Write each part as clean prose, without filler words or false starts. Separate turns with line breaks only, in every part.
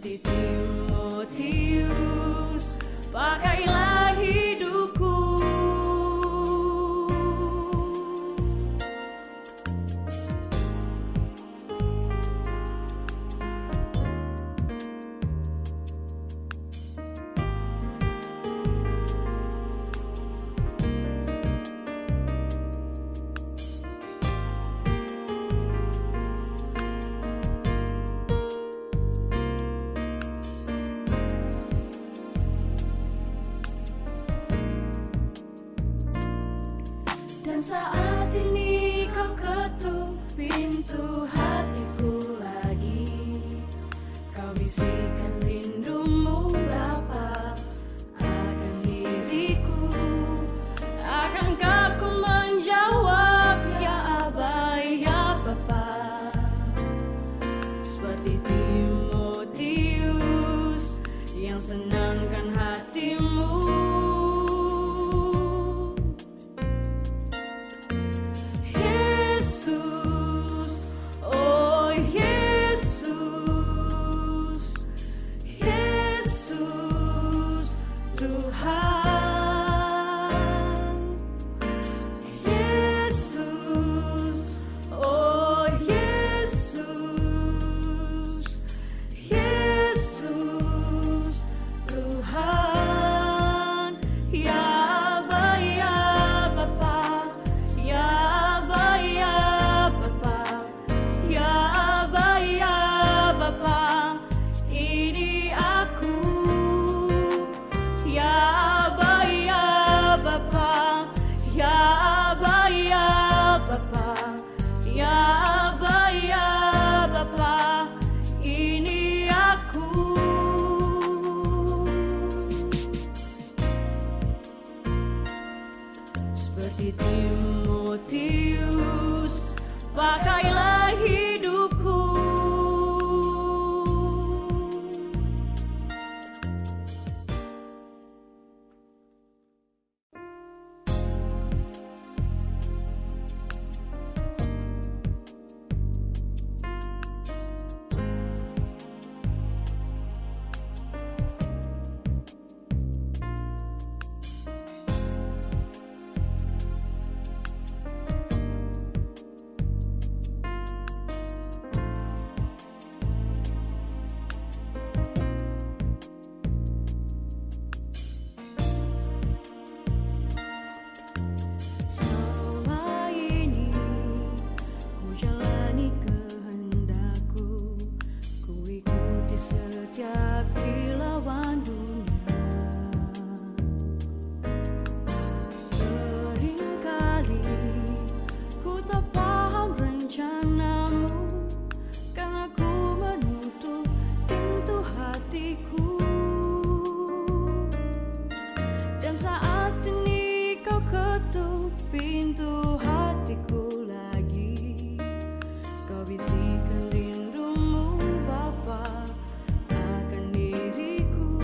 Seperti Timotius, pakailah hidupku. Dan saat ini kau ketuk pintu hatiku lagi. Kau bisikan rindumu Bapa akan diriku. Akankah ku menjawab ya Aba, ya Bapa? Seperti Timotius yang senangkan hatimu. Seperti Timotius, pakailah hidupku. Pintu hatiku lagi, kau bisikan rindumu Bapa akan diriku.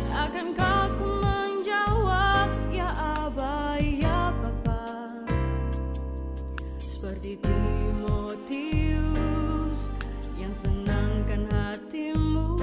Akankah ku menjawab ya Aba, ya Bapa? Seperti Timotius yang senangkan hatimu.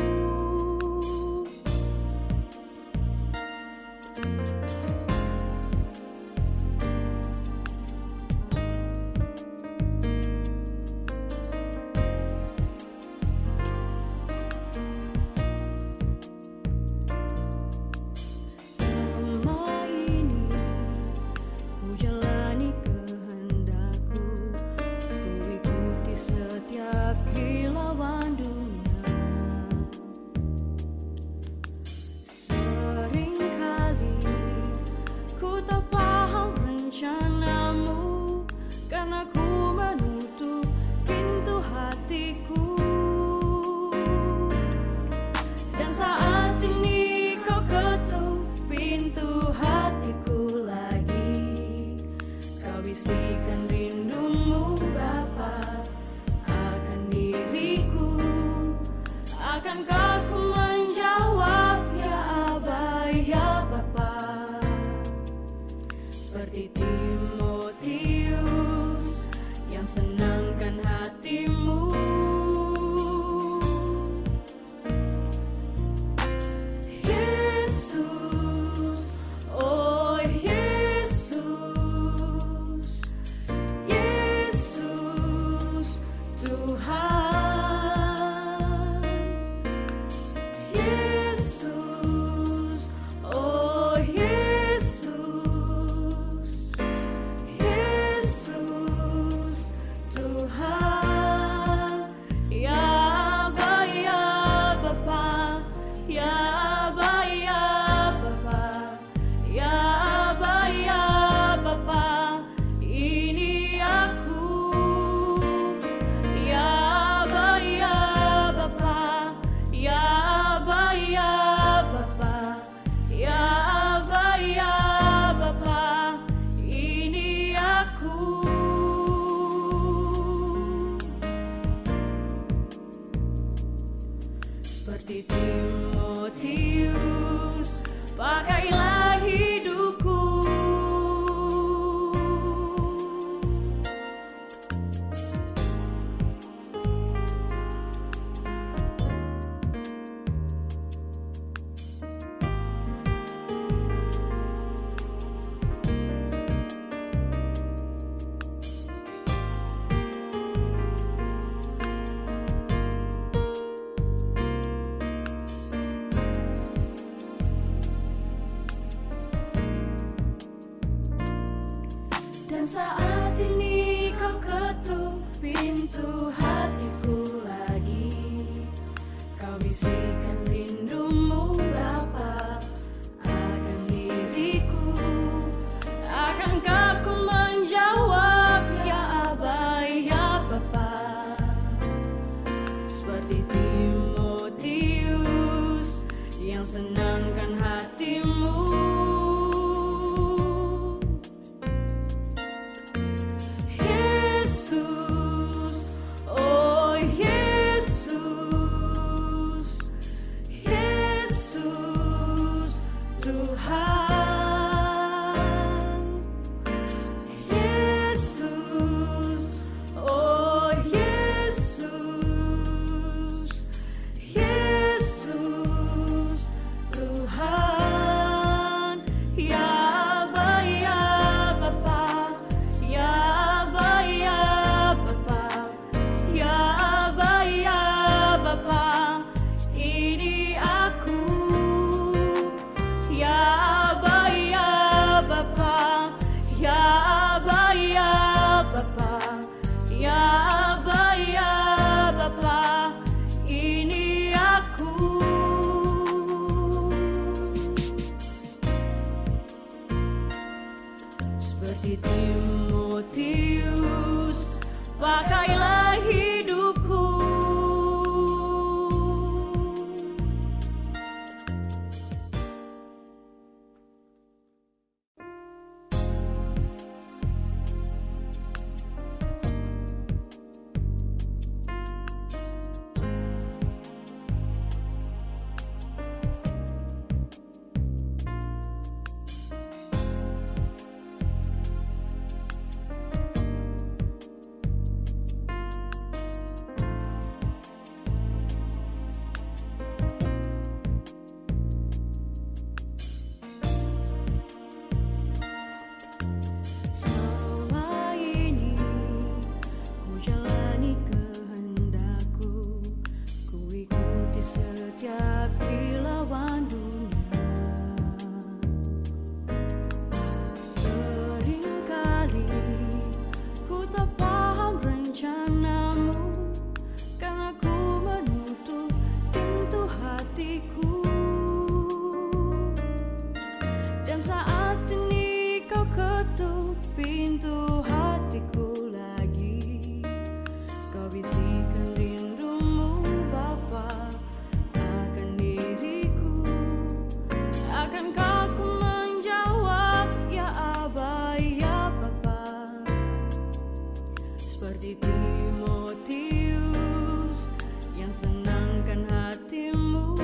Tuhan. Yesus, oh Yesus, Yesus Tuhan. Ya Aba ya Bapa, ya Aba ya Bapa, ya Aba ya Bapa, ini aku. Ya Aba ya Bapa, ya Aba ya Bapa, ya Aba ya Bapa, ini aku. Seperti Timotius, pakailah hidupku. Dan saat ini kau ketuk pintu hatiku lagi. Kau bisikan rindumu Bapa akan diriku. Akankah ku menjawab ya Aba ya Bapa, seperti Timotius yang senangkan hatimu. Yesus, oh Yesus, Yesus Tuhan. Yesus, oh Yesus, Yesus Tuhan. Ya Aba ya Bapa, ya Aba ya Bapa, ya Aba ya Bapa, ini aku. Ya Aba ya Bapa, ya Aba ya Bapa, ya Aba ya Bapa, ini aku. Seperti Timotius, pakailah hidupku. Selama ini ku jalani kehendakku, ku ikuti setiap kilauan dunia. Seringkali ku tak paham rencanamu, karena ku menutup pintu hatiku. Dan saat ini kau ketuk pintu hatiku lagi. Kau bisikan rindumu Bapa akan diriku. Akankah ku menjawab ya Aba ya Bapa, seperti Timotius yang senangkan hatimu.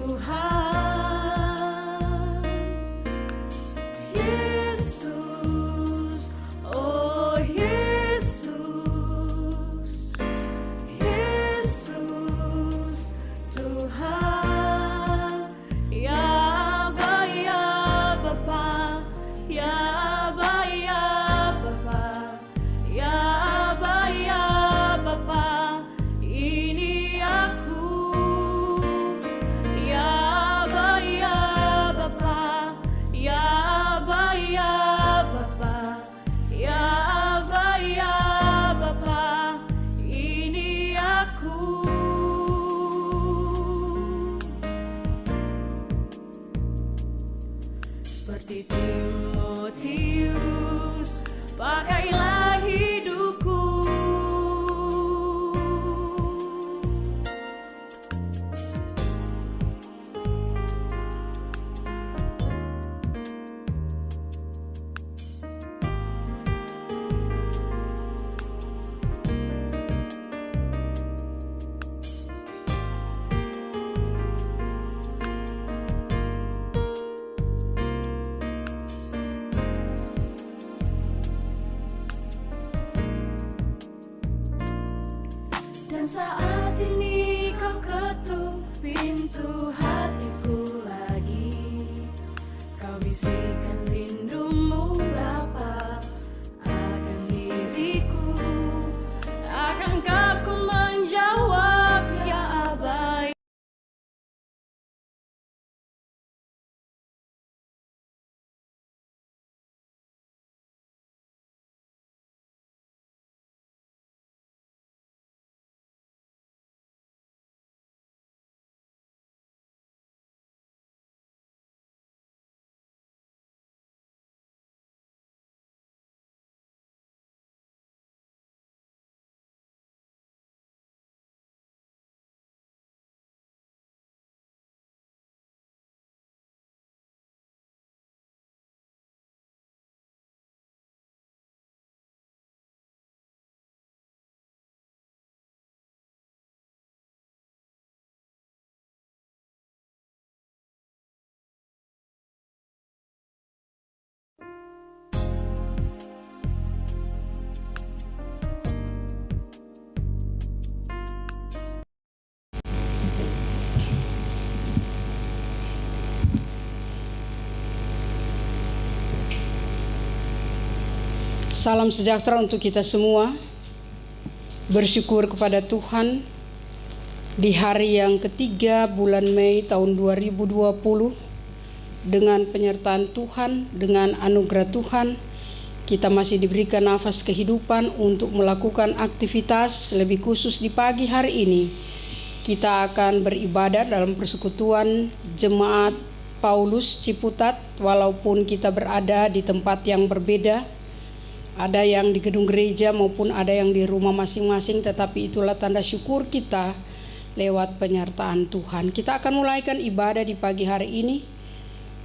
Tuhan. Yesus, oh Yesus, Yesus Tuhan. Ya Aba ya Bapa, ya Aba ya Bapa, ya Aba ya Bapa, ini aku. Ya Aba ya Bapa, ya Aba ya Bapa, ya Aba ya Bapa, ini aku. Seperti Timotius, pakailah hidupku. Dan saat ini kau ketuk pintu hatiku lagi. Kau bisikan rindumu Bapa akan diriku. Akankah ku menjawab ya Aba?
Salam sejahtera untuk kita semua. Bersyukur kepada Tuhan di hari yang ketiga bulan Mei tahun 2020 dengan penyertaan Tuhan, dengan anugerah Tuhan, kita masih diberikan nafas kehidupan untuk melakukan aktivitas. Lebih khusus di pagi hari ini kita akan beribadah dalam persekutuan Jemaat Paulus Ciputat, walaupun kita berada di tempat yang berbeda. Ada yang di gedung gereja maupun ada yang di rumah masing-masing, tetapi itulah tanda syukur kita lewat penyertaan Tuhan. Kita akan mulaikan ibadah di pagi hari ini.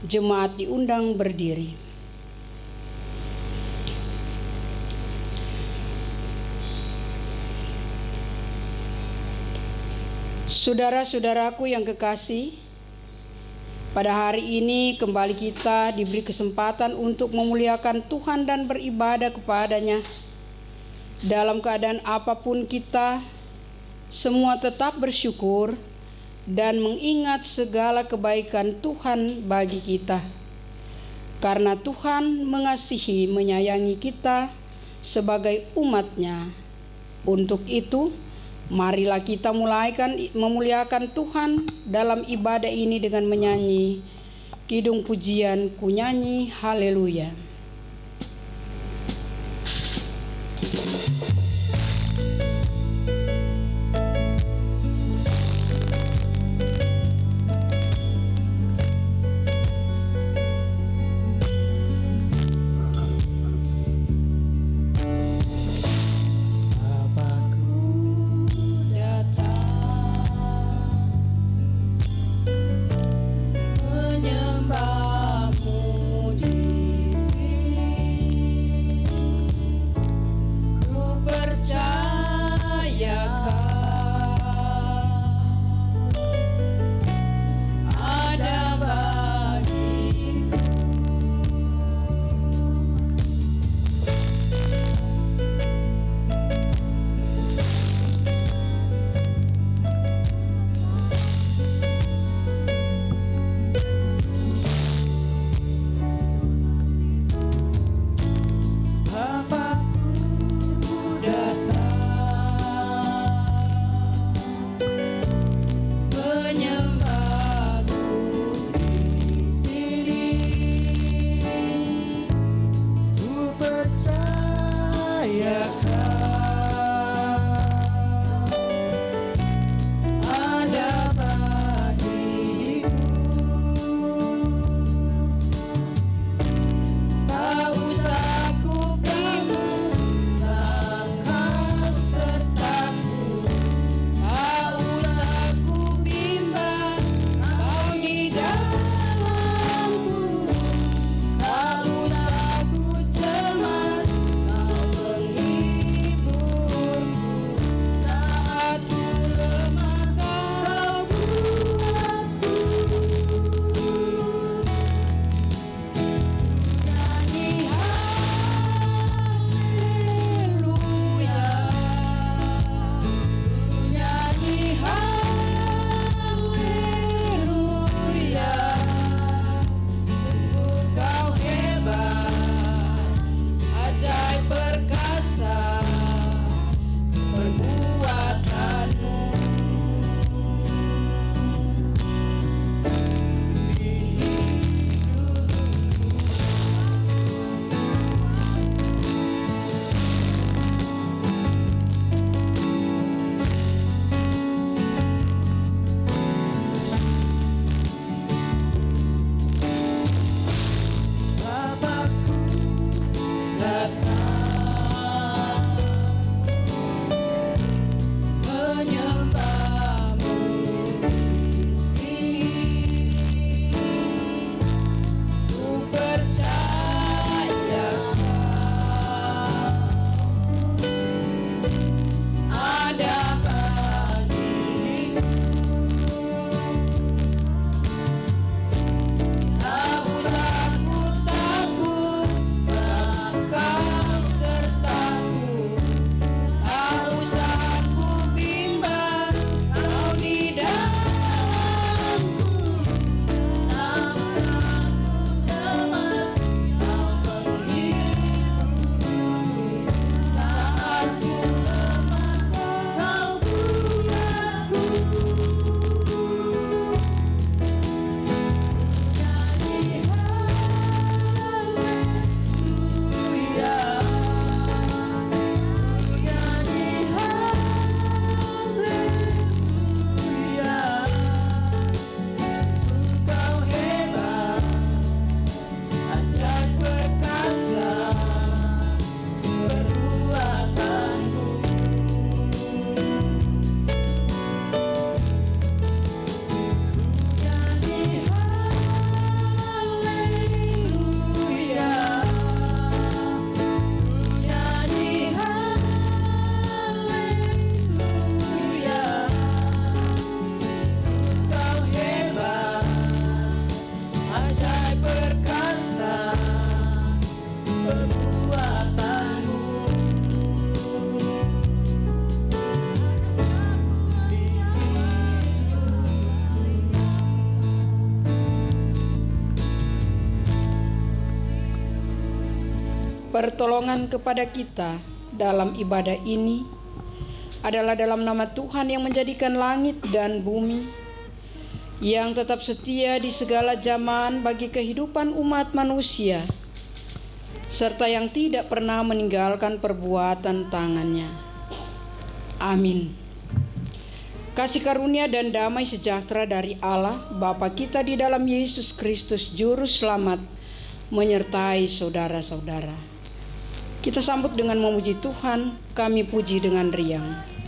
Jemaat diundang berdiri. Saudara-saudaraku yang kekasih, pada hari ini kembali kita diberi kesempatan untuk memuliakan Tuhan dan beribadah kepada-Nya. Dalam keadaan apapun kita, semua tetap bersyukur dan mengingat segala kebaikan Tuhan bagi kita. Karena Tuhan mengasihi, menyayangi kita sebagai umat-Nya. Untuk itu, marilah kita memuliakan Tuhan dalam ibadah ini dengan menyanyi kidung pujian, ku nyanyi haleluya.
Menyembahmu di sini.
pertolongan kepada kita dalam ibadah ini adalah dalam nama Tuhan yang menjadikan langit dan bumi, yang tetap setia di segala zaman bagi kehidupan umat manusia, serta yang tidak pernah meninggalkan perbuatan tangannya. Amin. Kasih karunia dan damai sejahtera dari Allah Bapa kita di dalam Yesus Kristus Juru Selamat menyertai saudara-saudara. Kita sambut dengan memuji Tuhan, kami puji dengan riang.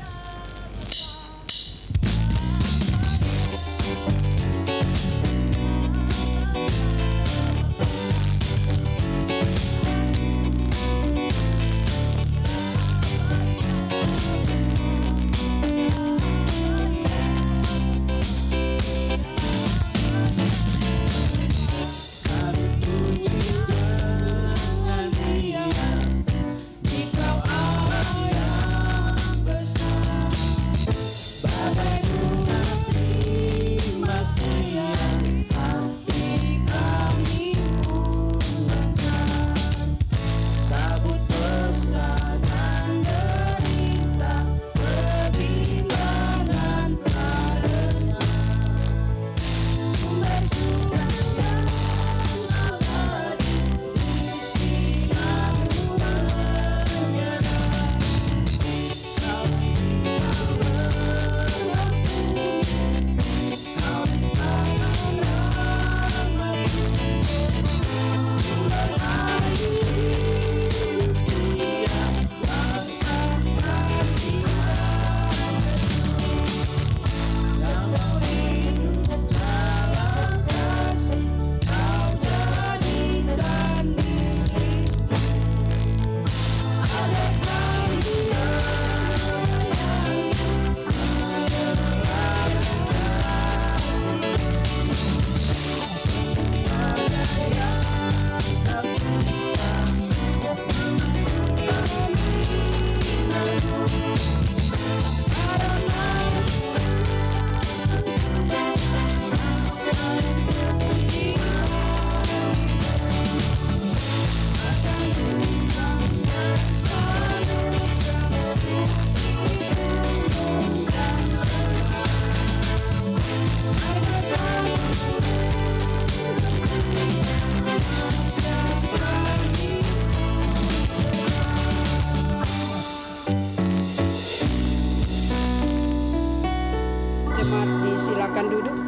Jemaat disilakan duduk.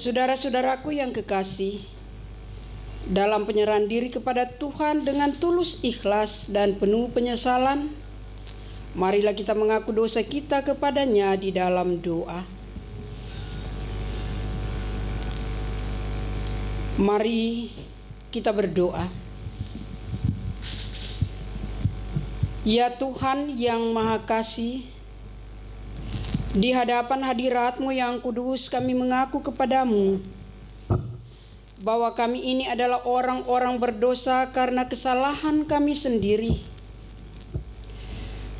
Saudara-saudaraku yang kekasih, dalam penyerahan diri kepada Tuhan dengan tulus ikhlas dan penuh penyesalan, marilah kita mengaku dosa kita kepadanya di dalam doa. Mari kita berdoa. Ya Tuhan yang Maha Kasih, di hadapan hadirat-Mu yang kudus kami mengaku kepadamu bahwa kami ini adalah orang-orang berdosa karena kesalahan kami sendiri.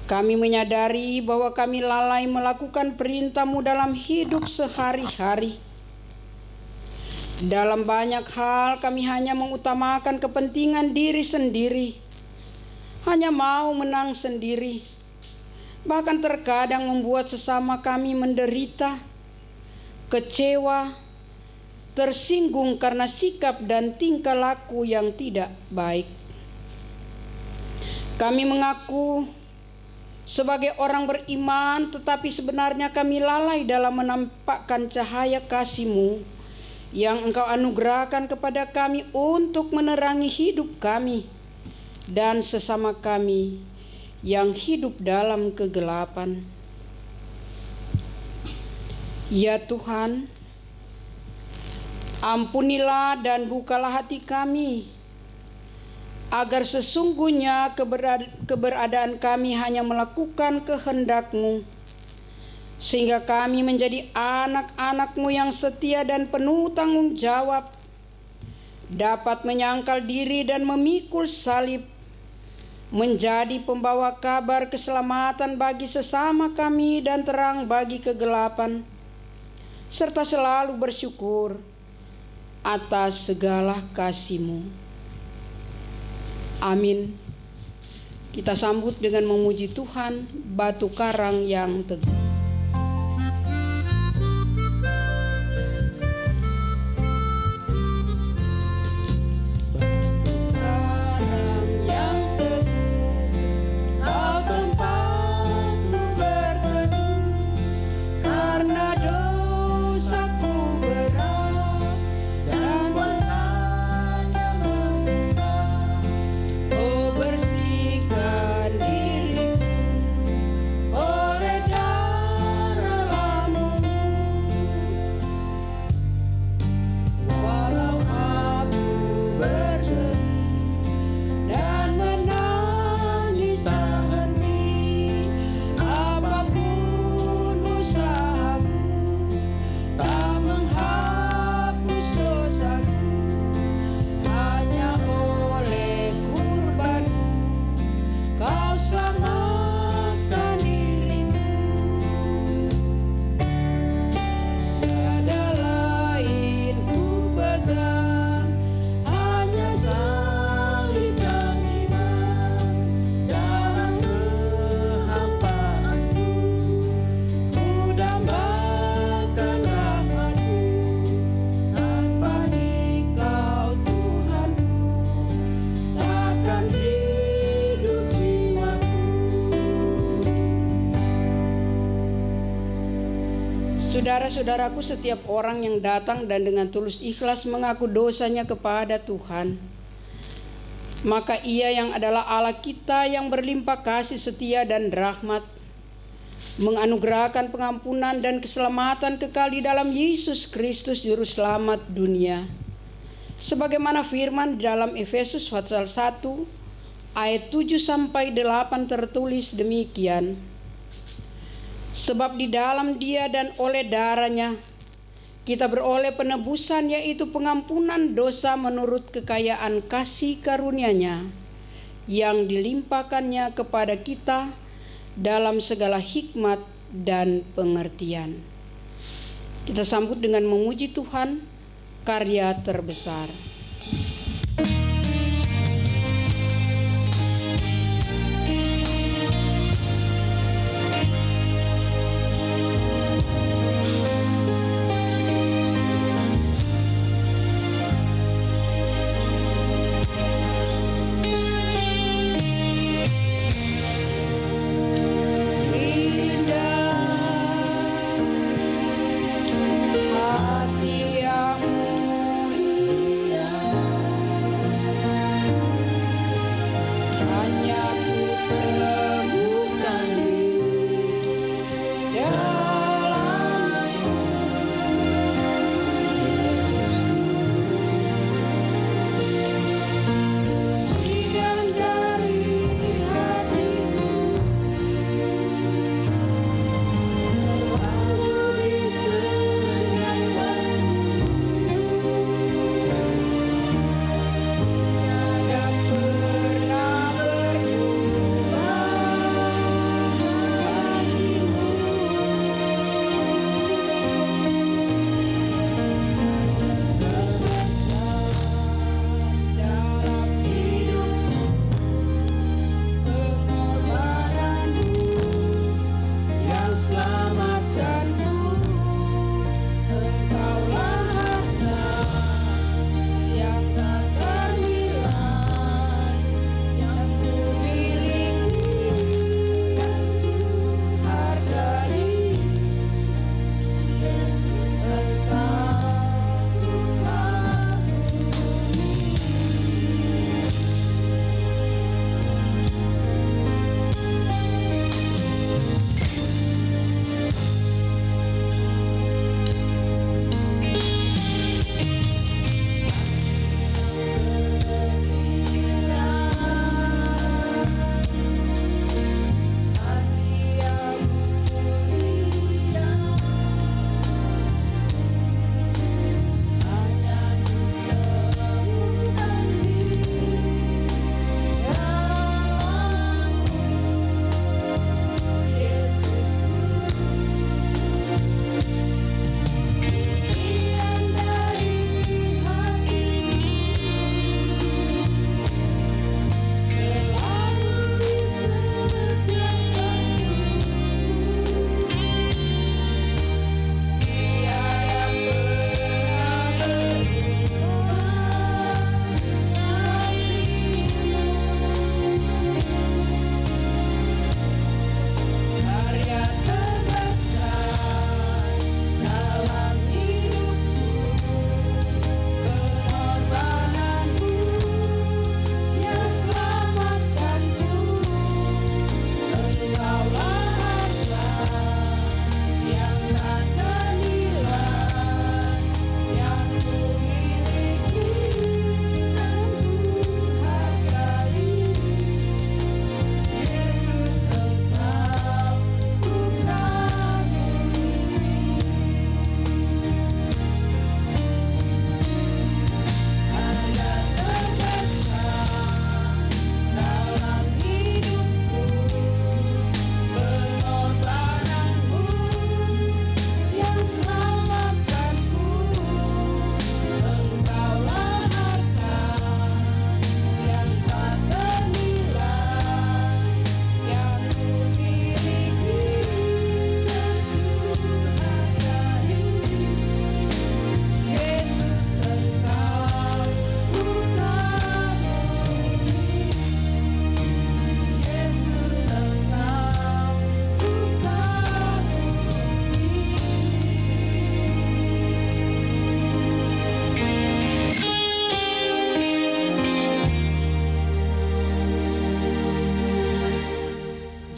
Kami menyadari bahwa kami lalai melakukan perintah-Mu dalam hidup sehari-hari. Dalam banyak hal kami hanya mengutamakan kepentingan diri sendiri, hanya mau menang sendiri, bahkan terkadang membuat sesama kami menderita, kecewa, tersinggung karena sikap dan tingkah laku yang tidak baik. Kami mengaku sebagai orang beriman, tetapi sebenarnya kami lalai dalam menampakkan cahaya kasih-Mu yang Engkau anugerahkan kepada kami untuk menerangi hidup kami dan sesama kami yang hidup dalam kegelapan. Ya Tuhan, ampunilah dan bukalah hati kami, agar sesungguhnya keberadaan kami hanya melakukan kehendak-Mu, sehingga kami menjadi anak-anak-Mu yang setia dan penuh tanggung jawab, dapat menyangkal diri dan memikul salib, menjadi pembawa kabar keselamatan bagi sesama kami dan terang bagi kegelapan, serta selalu bersyukur atas segala kasih-Mu. Amin. Kita sambut dengan memuji Tuhan, batu karang yang teguh. Saudara-saudaraku, setiap orang yang datang dan dengan tulus ikhlas mengaku dosanya kepada Tuhan, maka Ia yang adalah Allah kita yang berlimpah kasih setia dan rahmat, menganugerahkan pengampunan dan keselamatan kekal di dalam Yesus Kristus Juru Selamat dunia. Sebagaimana firman di dalam Efesus pasal 1 ayat 7-8 tertulis demikian. Sebab di dalam Dia dan oleh darah-Nya kita beroleh penebusan, yaitu pengampunan dosa menurut kekayaan kasih karunia-Nya yang dilimpahkannya kepada kita dalam segala hikmat dan pengertian. Kita sambut dengan memuji Tuhan, karya terbesar. Hati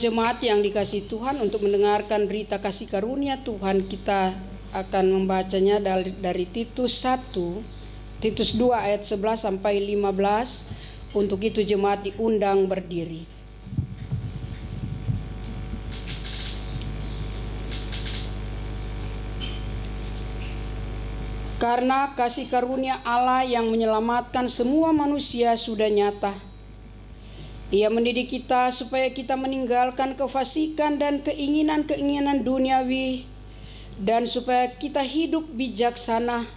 Jemaat yang dikasihi Tuhan, untuk mendengarkan berita kasih karunia Tuhan, kita akan membacanya dari Titus 1, Titus 2 ayat 11 sampai 15. Untuk itu jemaat diundang berdiri. Karena kasih karunia Allah yang menyelamatkan semua manusia sudah nyata. Ia mendidik kita supaya kita meninggalkan kefasikan dan keinginan-keinginan duniawi, dan supaya kita hidup bijaksana,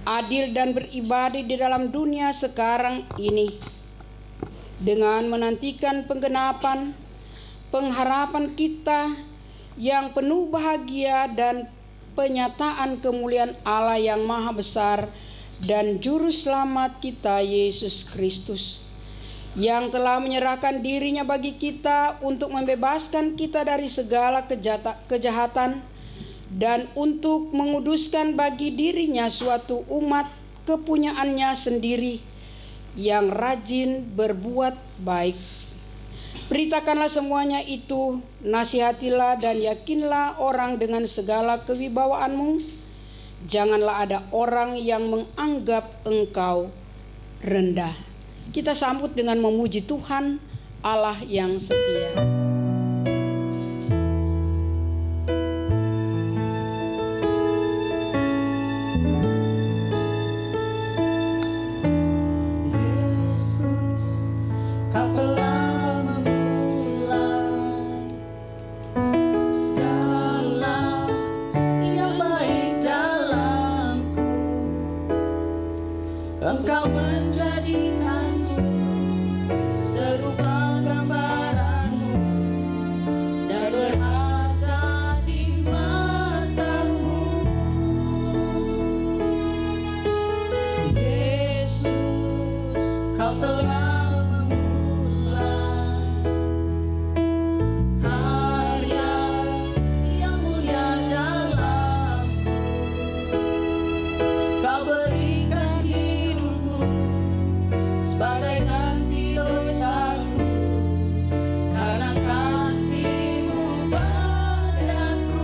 adil dan beribadah di dalam dunia sekarang ini, dengan menantikan penggenapan pengharapan kita yang penuh bahagia dan penyataan kemuliaan Allah yang maha besar dan juru selamat kita Yesus Kristus, yang telah menyerahkan dirinya bagi kita untuk membebaskan kita dari segala kejahatan dan untuk menguduskan bagi dirinya suatu umat kepunyaannya sendiri yang rajin berbuat baik. Beritakanlah semuanya itu, nasihatilah dan yakinlah orang dengan segala kewibawaanmu. Janganlah ada orang yang menganggap engkau rendah. Kita sambut dengan memuji Tuhan Allah yang setia.
Engkau menjadikanku serupa gambaranmu dan berharga di matamu. Yesus, kau telah memulai karya yang mulia dalamku. Kau berikan sebagai ganti dosaku karena kasih-Mu padaku.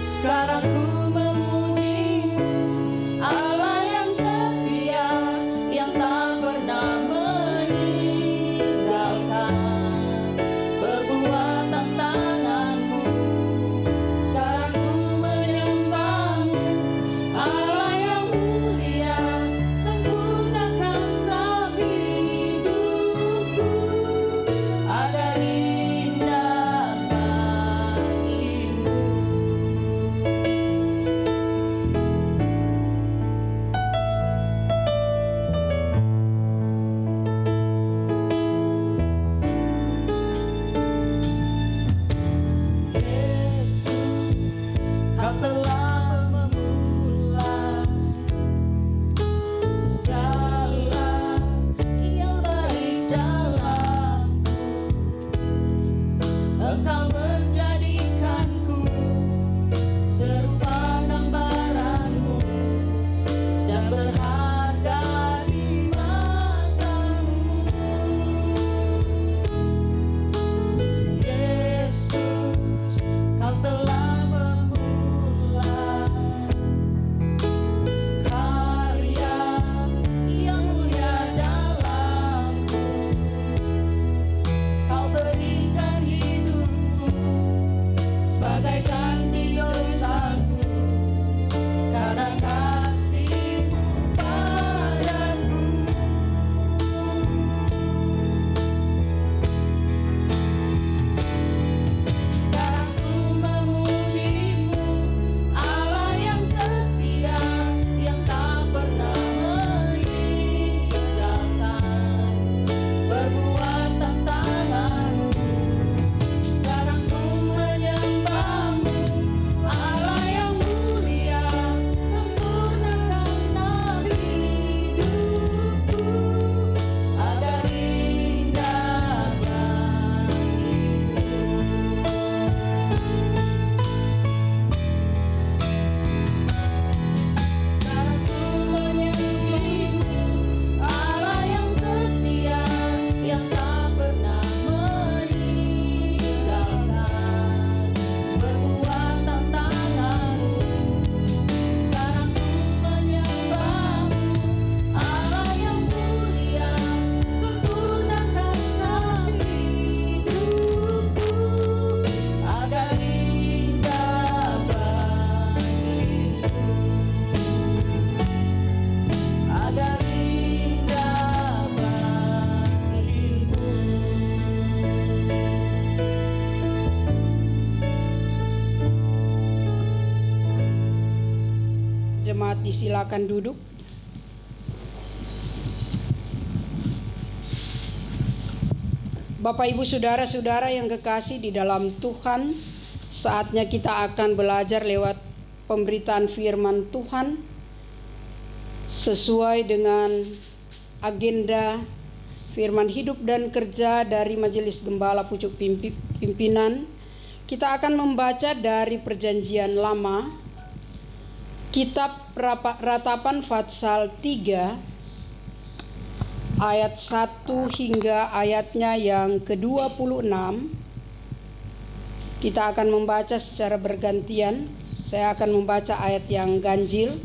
Sekarang ku memuji Allah yang setia, yang tak pernah meninggalkan perbuatan tangan-Mu. Sekarang ku menyembah-Mu, Allah yang mulia, sempurnakan setiap hidupku agar indah bagi-Mu.
jemaat disilakan duduk. Bapak Ibu Saudara-saudara yang kekasih di dalam Tuhan, saatnya kita akan belajar lewat pemberitaan firman Tuhan sesuai dengan agenda firman hidup dan kerja dari Majelis Gembala Pucuk Pimpinan. Kita akan membaca dari Perjanjian Lama, Kitab Ratapan Fatsal 3, ayat 1 hingga ayatnya yang ke-26. Kita akan membaca secara bergantian. Saya akan membaca ayat yang ganjil,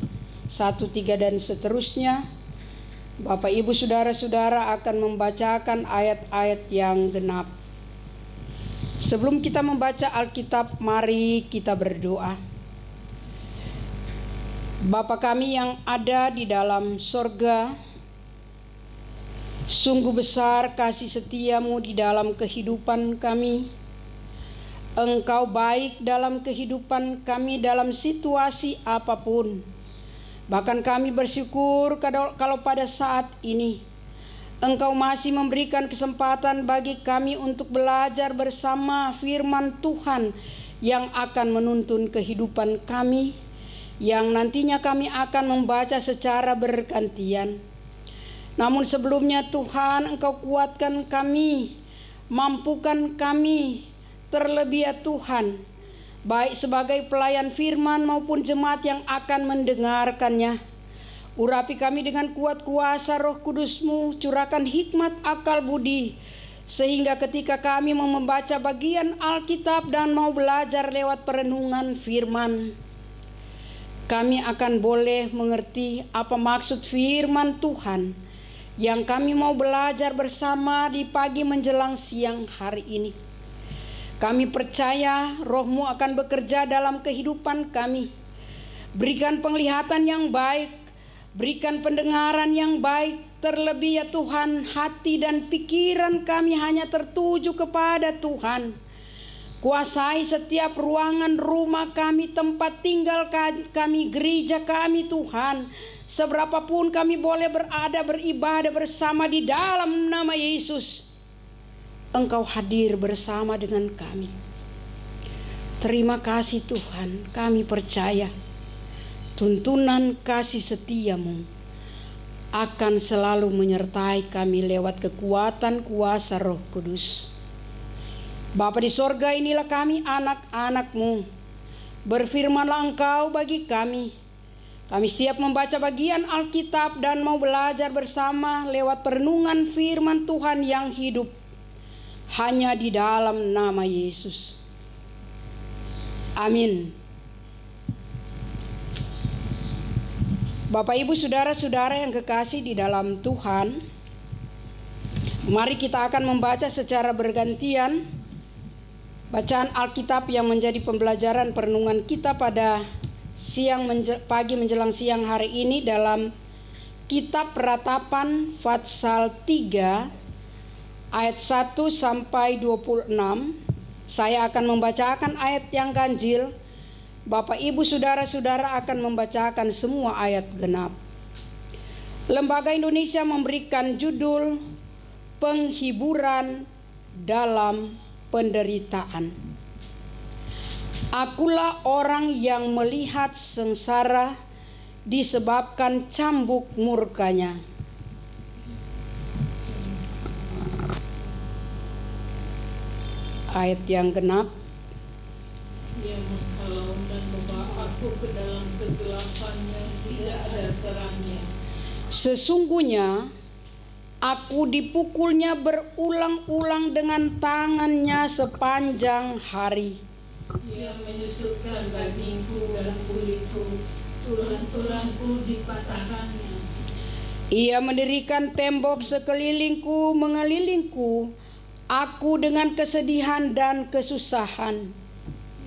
1, 3 dan seterusnya. Bapak Ibu Saudara-saudara akan membacakan ayat-ayat yang genap. Sebelum kita membaca Alkitab, mari kita berdoa. Bapa kami yang ada di dalam sorga, sungguh besar kasih setiamu di dalam kehidupan kami. Engkau baik dalam kehidupan kami dalam situasi apapun. Bahkan kami bersyukur kalau pada saat ini Engkau masih memberikan kesempatan bagi kami untuk belajar bersama firman Tuhan yang akan menuntun kehidupan kami, yang nantinya kami akan membaca secara bergantian. Namun sebelumnya Tuhan, Engkau kuatkan kami, mampukan kami, terlebih ya Tuhan, baik sebagai pelayan firman maupun jemaat yang akan mendengarkannya. Urapi kami dengan kuat kuasa Roh Kudus-Mu, curahkan hikmat akal budi, sehingga ketika kami mau membaca bagian Alkitab dan mau belajar lewat perenungan firman, kami akan boleh mengerti apa maksud firman Tuhan yang kami mau belajar bersama di pagi menjelang siang hari ini. Kami percaya Roh-Mu akan bekerja dalam kehidupan kami. Berikan penglihatan yang baik, berikan pendengaran yang baik, terlebih ya Tuhan, hati dan pikiran kami hanya tertuju kepada Tuhan. Kuasai setiap ruangan rumah kami, tempat tinggal kami, gereja kami Tuhan. Seberapapun kami boleh berada, beribadah bersama di dalam nama Yesus, Engkau hadir bersama dengan kami. Terima kasih Tuhan, kami percaya tuntunan kasih setiamu akan selalu menyertai kami lewat kekuatan kuasa Roh Kudus. Bapa di sorga, inilah kami anak-anak-Mu. Berfirmanlah Engkau bagi kami. Kami siap membaca bagian Alkitab dan mau belajar bersama lewat perenungan firman Tuhan yang hidup. Hanya di dalam nama Yesus. Amin. Bapak Ibu Saudara-saudara yang kekasih di dalam Tuhan, mari kita akan membaca secara bergantian bacaan Alkitab yang menjadi pembelajaran perenungan kita pada pagi menjelang siang hari ini dalam Kitab Ratapan Fatsal 3 ayat 1 sampai 26. Saya akan membacakan ayat yang ganjil. Bapak Ibu Saudara-saudara akan membacakan semua ayat genap. Lembaga Indonesia memberikan judul Penghiburan dalam Penderitaan. Akulah orang yang melihat sengsara disebabkan cambuk murkanya. Ayat yang genap.
Dia menghalau dan membawa aku ke dalam kegelapan yang tidak ada terangnya.
Sesungguhnya aku dipukulnya berulang-ulang dengan tangannya sepanjang hari.
Dia menyusutkan dagingku dan kulitku, tulang-tulangku dipatahkannya.
Ia mendirikan tembok sekelilingku, mengelilingku, aku dengan kesedihan dan kesusahan.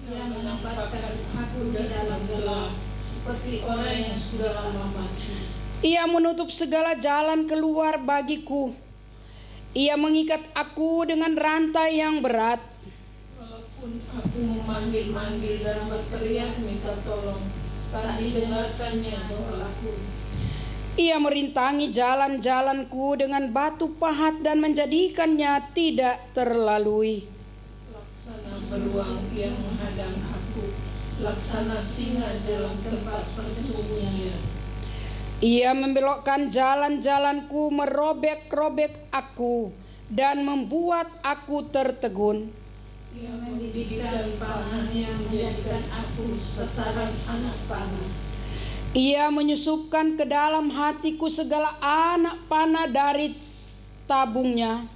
Ia menempatkan aku di dalam gelap, seperti orang yang sudah lama mati.
Ia menutup segala jalan keluar bagiku. Ia mengikat aku dengan rantai yang berat.
Walaupun aku memanggil-manggil dan berteriak minta tolong, tak didengarkannya doaku.
Ia merintangi jalan-jalanku dengan batu pahat dan menjadikannya tidak terlalui.
Laksana beruang yang menghadang aku, laksana singa dalam tempat persembunyian.
Ia membelokkan jalan-jalanku, merobek-robek aku, dan membuat aku tertegun.
Ia mendidikkan panahnya menjadikan aku sasaran anak panah.
Ia menyusupkan ke dalam hatiku segala anak panah dari tabungnya.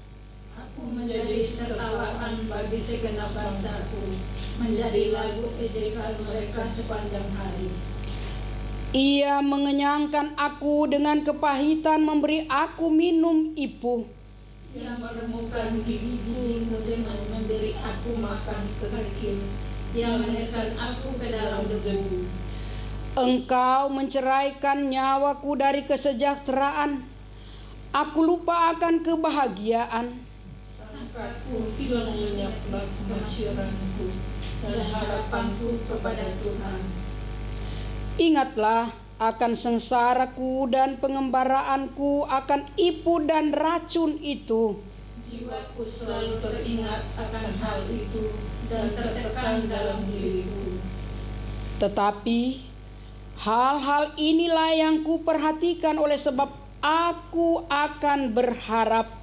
Aku menjadi tertawaan bagi segenap bangsaku, menjadi lagu ejekan mereka sepanjang hari.
Ia mengenyangkan aku dengan kepahitan, memberi aku minum ipuh.
Ia menemukan gigi-gigimu dengan memberi aku makan kerikil. Ia menekan aku ke dalam debu.
Engkau menceraikan nyawaku dari kesejahteraan. Aku lupa akan kebahagiaan.
Sangkaku hilang lenyap masyarakat dan harapanku kepada Tuhan.
Ingatlah akan sengsaraku dan pengembaraanku, akan ipu dan racun itu.
Jiwaku selalu teringat akan hal itu dan tertekan dalam diriku.
Tetapi hal-hal inilah yang kuperhatikan, oleh sebab aku akan berharap.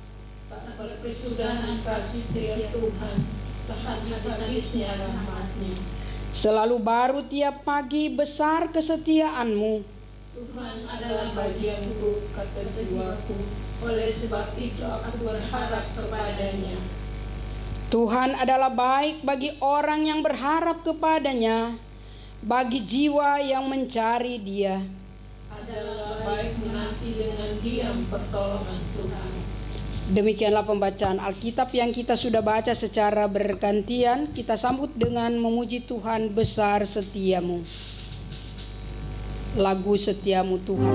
Tak berkesudahan kasih setia Tuhan, tak habis-habisnya rahmat-Nya.
Selalu baru tiap pagi, besar kesetiaan-Mu.
Tuhan adalah bagianku, kata jiwaku, oleh sebab itu aku berharap kepada-Nya.
Tuhan adalah baik bagi orang yang berharap kepada-Nya, bagi jiwa yang mencari Dia.
Adalah baik menanti dengan diam pertolongan Tuhan.
Demikianlah pembacaan Alkitab yang kita sudah baca secara bergantian. Kita sambut dengan memuji Tuhan, besar setiamu. Lagu Setiamu Tuhan.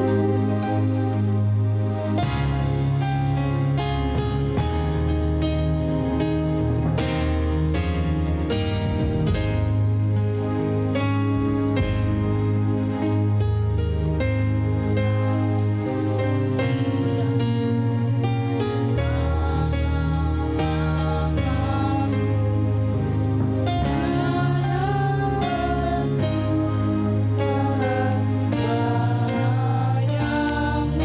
Yang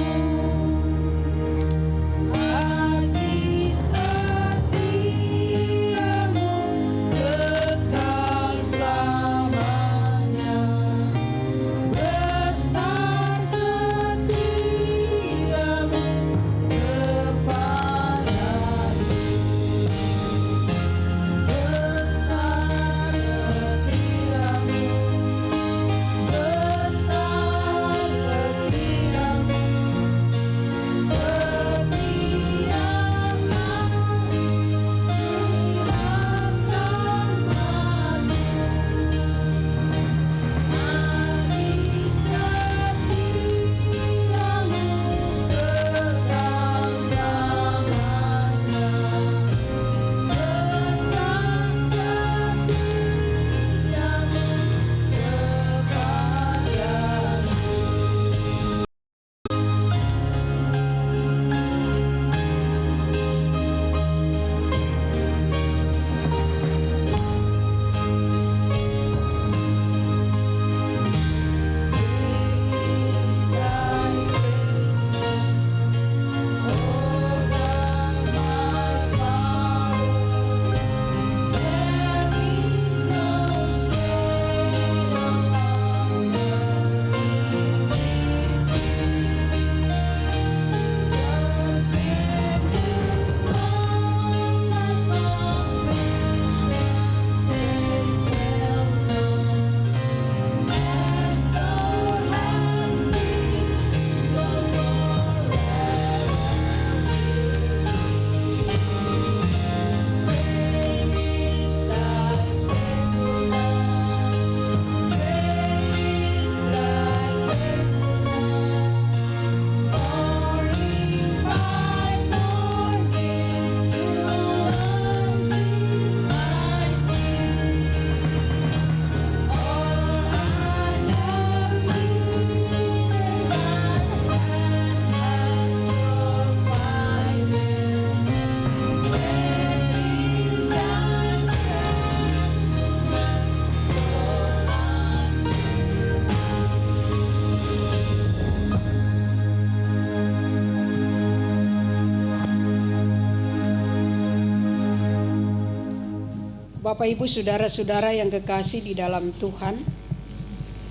Bapak Ibu saudara-saudara yang kekasih di dalam Tuhan,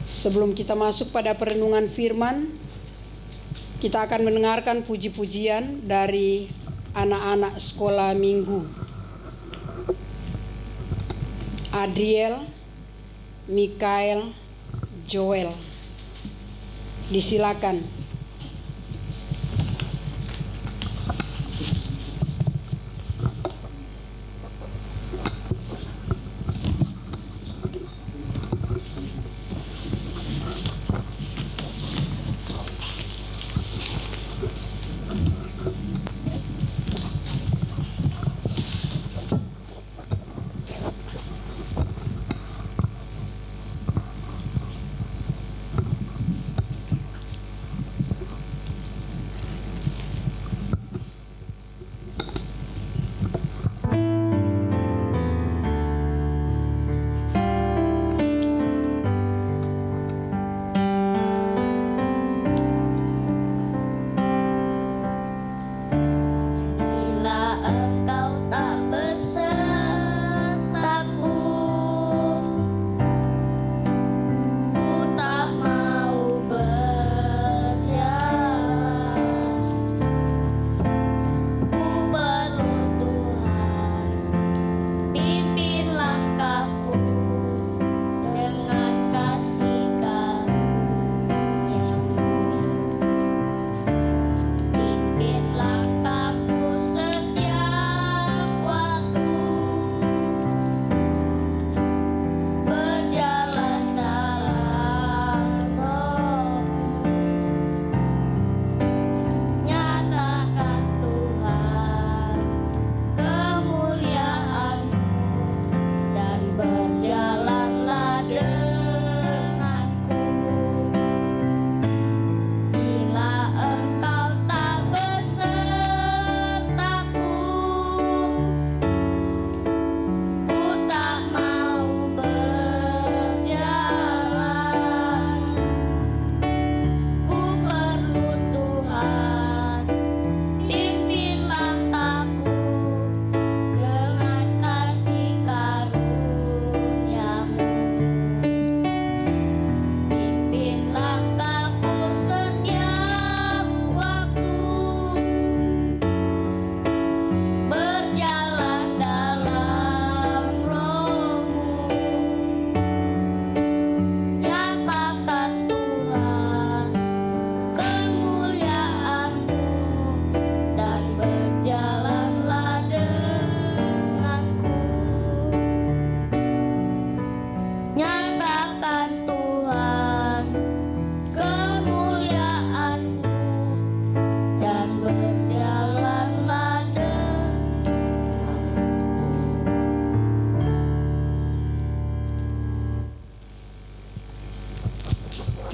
sebelum kita masuk pada perenungan firman, kita akan mendengarkan puji-pujian dari anak-anak sekolah minggu. Adriel, Mikael, Joel. Disilakan.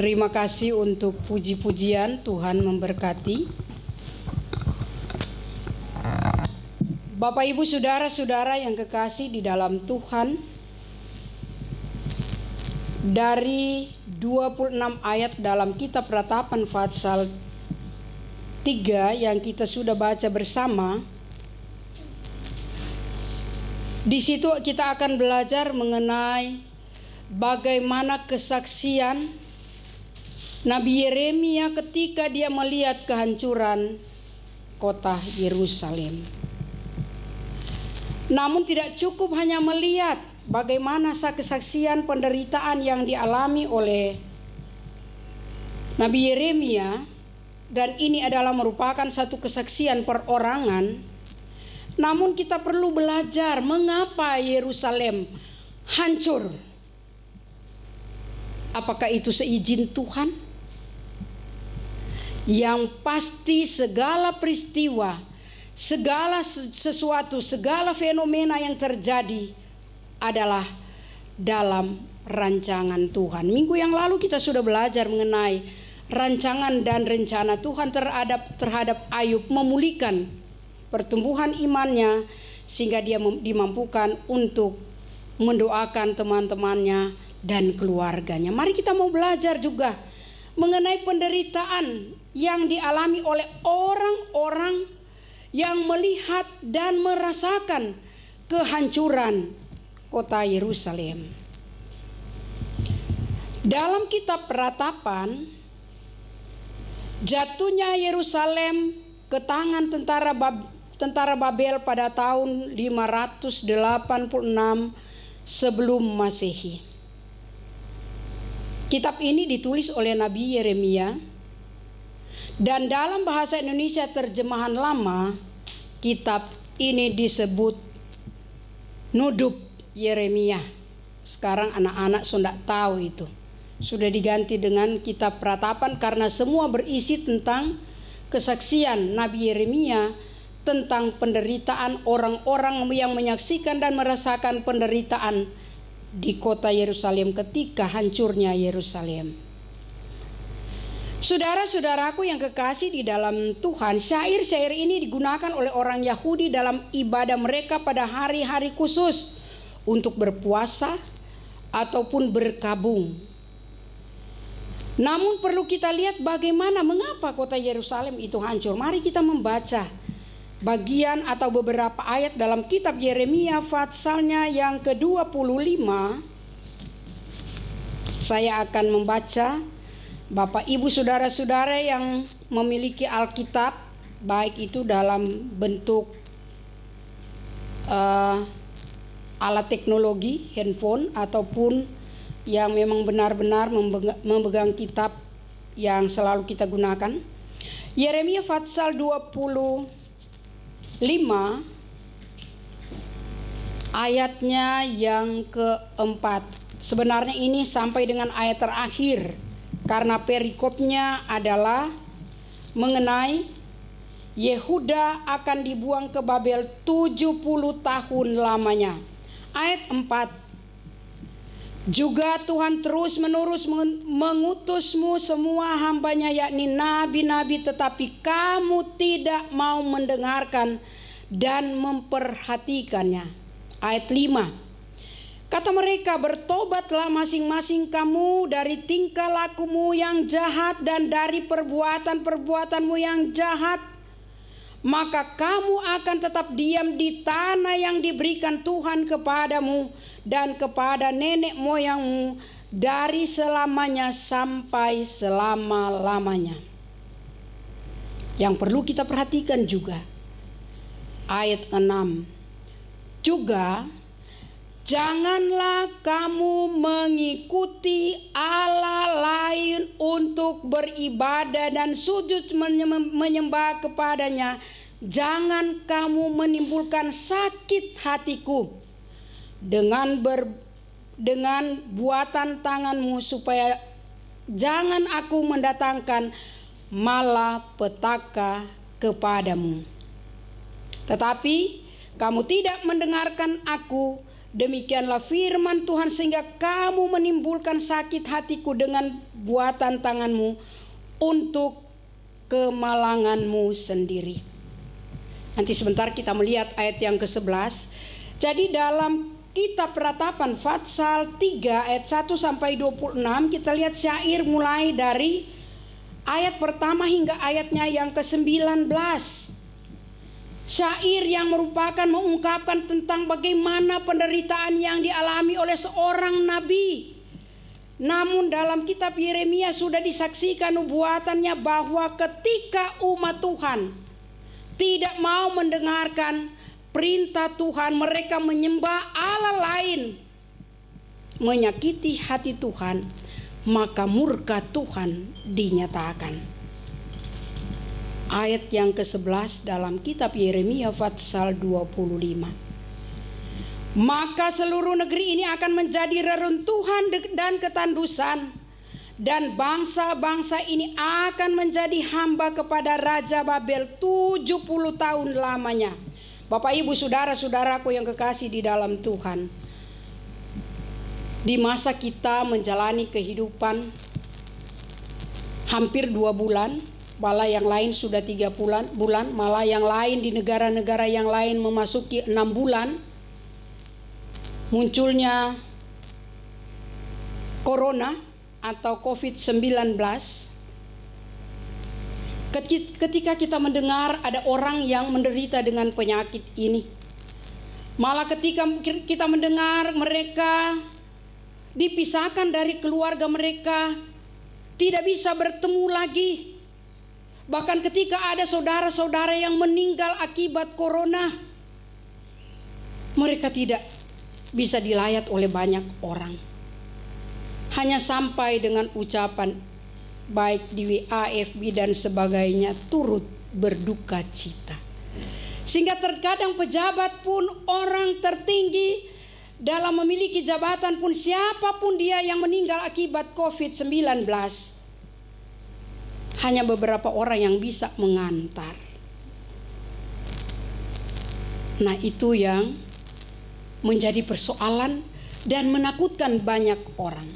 Terima kasih untuk puji-pujian, Tuhan memberkati. Bapak Ibu saudara-saudara yang kekasih di dalam Tuhan, dari 26 ayat dalam kitab Ratapan pasal 3 yang kita sudah baca bersama, di situ kita akan belajar mengenai bagaimana kesaksian Nabi Yeremia ketika dia melihat kehancuran kota Yerusalem. Namun tidak cukup hanya melihat bagaimana kesaksian penderitaan yang dialami oleh Nabi Yeremia, dan ini adalah merupakan satu kesaksian perorangan. Namun kita perlu belajar mengapa Yerusalem hancur. Apakah itu seizin Tuhan? Yang pasti segala peristiwa, segala sesuatu, segala fenomena yang terjadi adalah dalam rancangan Tuhan. Minggu yang lalu kita sudah belajar mengenai rancangan dan rencana Tuhan terhadap Ayub, memulihkan pertumbuhan imannya sehingga dia dimampukan untuk mendoakan teman-temannya dan keluarganya. Mari kita mau belajar juga mengenai penderitaan yang dialami oleh orang-orang yang melihat dan merasakan kehancuran kota Yerusalem. Dalam kitab Peratapan, jatuhnya Yerusalem ke tangan tentara Babel pada tahun 586 sebelum Masehi. Kitab ini ditulis oleh Nabi Yeremia, dan dalam bahasa Indonesia terjemahan lama, kitab ini disebut Nudub Yeremia. Sekarang anak-anak sudah tahu itu. Sudah diganti dengan kitab Peratapan karena semua berisi tentang kesaksian Nabi Yeremia tentang penderitaan orang-orang yang menyaksikan dan merasakan penderitaan di kota Yerusalem ketika hancurnya Yerusalem. Saudara-saudaraku yang kekasih di dalam Tuhan, syair-syair ini digunakan oleh orang Yahudi dalam ibadah mereka pada hari-hari khusus untuk berpuasa ataupun berkabung. Namun perlu kita lihat bagaimana mengapa kota Yerusalem itu hancur. Mari kita membaca bagian atau beberapa ayat dalam kitab Yeremia pasalnya yang ke-25. Saya akan membaca. Bapak, Ibu, saudara-saudara yang memiliki Alkitab, baik itu dalam bentuk alat teknologi, handphone, ataupun yang memang benar-benar memegang kitab yang selalu kita gunakan. Yeremia pasal 25 ayatnya yang keempat. Sebenarnya ini sampai dengan ayat terakhir, karena perikopnya adalah mengenai Yehuda akan dibuang ke Babel 70 tahun lamanya. Ayat 4. Juga Tuhan terus-menerus mengutusmu semua hambanya, yakni nabi-nabi, tetapi kamu tidak mau mendengarkan dan memperhatikannya. Ayat 5. Kata mereka, bertobatlah masing-masing kamu dari tingkah lakumu yang jahat dan dari perbuatan-perbuatanmu yang jahat, maka kamu akan tetap diam di tanah yang diberikan Tuhan kepadamu dan kepada nenek moyangmu dari selamanya sampai selama-lamanya. Yang perlu kita perhatikan juga ayat 6. Juga janganlah kamu mengikuti Allah lain untuk beribadah dan sujud menyembah kepadanya. Jangan kamu menimbulkan sakit hatiku dengan buatan tanganmu, supaya jangan aku mendatangkan malapetaka kepadamu. Tetapi kamu tidak mendengarkan aku, demikianlah firman Tuhan, sehingga kamu menimbulkan sakit hatiku dengan buatan tanganmu untuk kemalanganmu sendiri. Nanti sebentar kita melihat ayat yang ke-11. Jadi dalam kitab Peratapan pasal 3 ayat 1 sampai 26 kita lihat syair mulai dari ayat pertama hingga ayatnya yang ke-19. Syair yang merupakan mengungkapkan tentang bagaimana penderitaan yang dialami oleh seorang nabi. Namun dalam kitab Yeremia sudah disaksikan nubuatannya bahwa ketika umat Tuhan tidak mau mendengarkan perintah Tuhan, mereka menyembah Allah lain, menyakiti hati Tuhan, maka murka Tuhan dinyatakan. Ayat yang ke-11 dalam kitab Yeremia pasal 25. Maka seluruh negeri ini akan menjadi reruntuhan dan ketandusan, dan bangsa-bangsa ini akan menjadi hamba kepada Raja Babel 70 tahun lamanya. Bapak, Ibu, saudara-saudaraku yang kekasih di dalam Tuhan, di masa kita menjalani kehidupan hampir 2 bulan, malah yang lain sudah 3 bulan, malah yang lain di negara-negara yang lain memasuki 6 bulan, munculnya corona atau COVID-19. Ketika kita mendengar ada orang yang menderita dengan penyakit ini, Malah ketika kita mendengar mereka dipisahkan dari keluarga mereka, tidak bisa bertemu lagi. Bahkan ketika ada saudara-saudara yang meninggal akibat corona, mereka tidak bisa dilayat oleh banyak orang. Hanya sampai dengan ucapan baik di WA, FB dan sebagainya, turut berduka cita. Sehingga terkadang pejabat pun, orang tertinggi dalam memiliki jabatan pun, siapapun dia yang meninggal akibat COVID-19, hanya beberapa orang yang bisa mengantar. Nah, itu yang menjadi persoalan dan menakutkan banyak orang.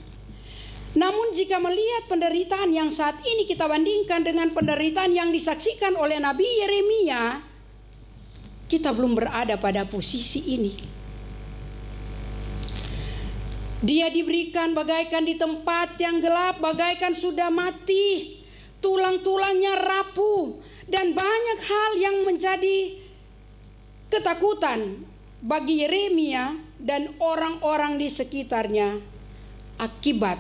Namun jika melihat penderitaan yang saat ini kita bandingkan dengan penderitaan yang disaksikan oleh Nabi Yeremia, kita belum berada pada posisi ini. Dia diberikan bagaikan di tempat yang gelap, bagaikan sudah mati, tulang-tulangnya rapuh, dan banyak hal yang menjadi ketakutan bagi Yeremia dan orang-orang di sekitarnya akibat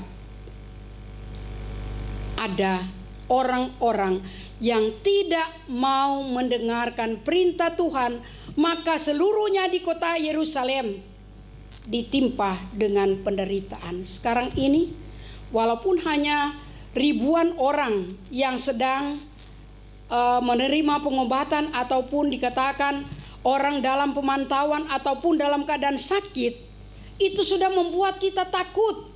ada orang-orang yang tidak mau mendengarkan perintah Tuhan, maka seluruhnya di kota Yerusalem ditimpa dengan penderitaan. Sekarang ini walaupun hanya ribuan orang yang sedang menerima pengobatan ataupun dikatakan orang dalam pemantauan ataupun dalam keadaan sakit, itu sudah membuat kita takut.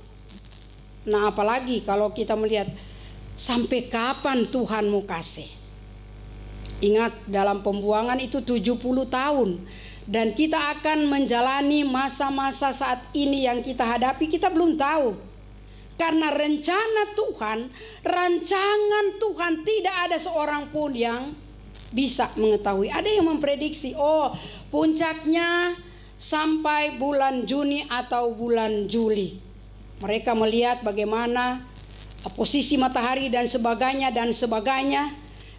Nah, apalagi kalau kita melihat sampai kapan Tuhan mau kasih. Ingat, dalam pembuangan itu 70 tahun. Dan kita akan menjalani masa-masa saat ini yang kita hadapi, kita belum tahu. Karena rencana Tuhan, rancangan Tuhan, tidak ada seorang pun yang bisa mengetahui. Ada yang memprediksi, puncaknya sampai bulan Juni atau bulan Juli. Mereka melihat bagaimana posisi matahari dan sebagainya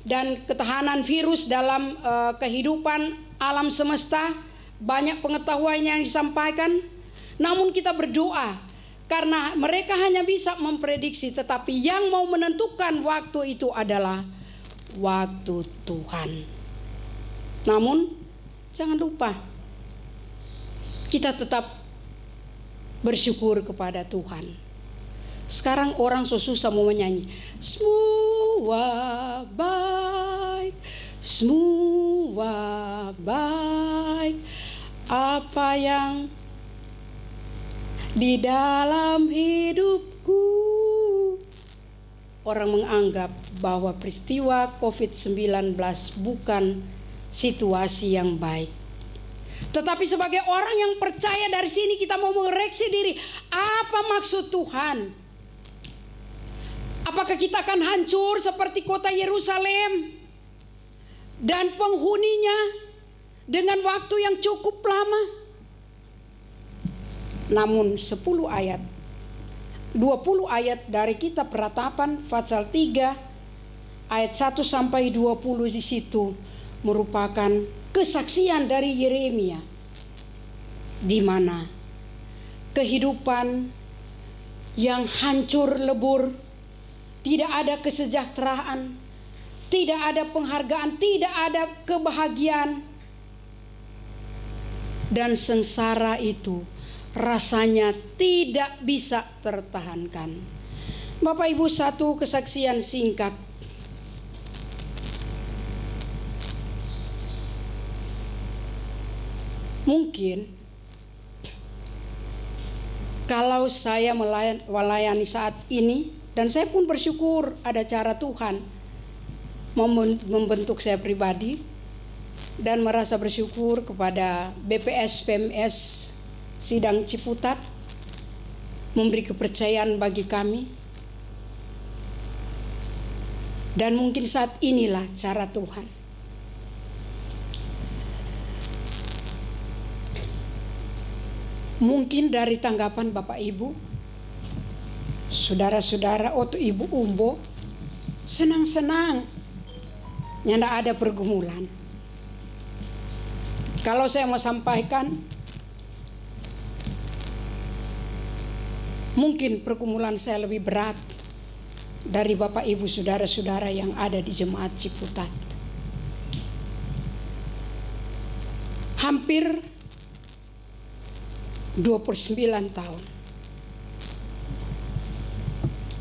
dan ketahanan virus dalam kehidupan alam semesta. Banyak pengetahuan yang disampaikan, namun kita berdoa karena mereka hanya bisa memprediksi, tetapi yang mau menentukan waktu itu adalah waktu Tuhan. Namun jangan lupa, kita tetap bersyukur kepada Tuhan. Sekarang orang susah mau menyanyi, semua baik, semua baik, apa yang di dalam hidupku. Orang menganggap bahwa peristiwa COVID-19 bukan situasi yang baik. Tetapi sebagai orang yang percaya, dari sini kita mau mengoreksi diri. Apa maksud Tuhan? Apakah kita akan hancur seperti kota Yerusalem dan penghuninya dengan waktu yang cukup lama? Namun 20 ayat dari kitab Ratapan pasal 3 ayat 1 sampai 20 di situ merupakan kesaksian dari Yeremia, di mana kehidupan yang hancur lebur, tidak ada kesejahteraan, tidak ada penghargaan, tidak ada kebahagiaan, dan sengsara itu rasanya tidak bisa tertahankan. Bapak Ibu, satu kesaksian singkat. Mungkin kalau saya melayani saat ini, dan saya pun bersyukur ada cara Tuhan membentuk saya pribadi, dan merasa bersyukur kepada BPS PMS Sidang Ciputat memberi kepercayaan bagi kami. Dan mungkin saat inilah cara Tuhan. Mungkin dari tanggapan Bapak Ibu, saudara-saudara, atau Ibu Umbo, senang-senang, tidak ada pergumulan. Kalau saya mau sampaikan, mungkin pergumulan saya lebih berat dari Bapak Ibu saudara-saudara yang ada di jemaat Ciputat. Hampir 29 tahun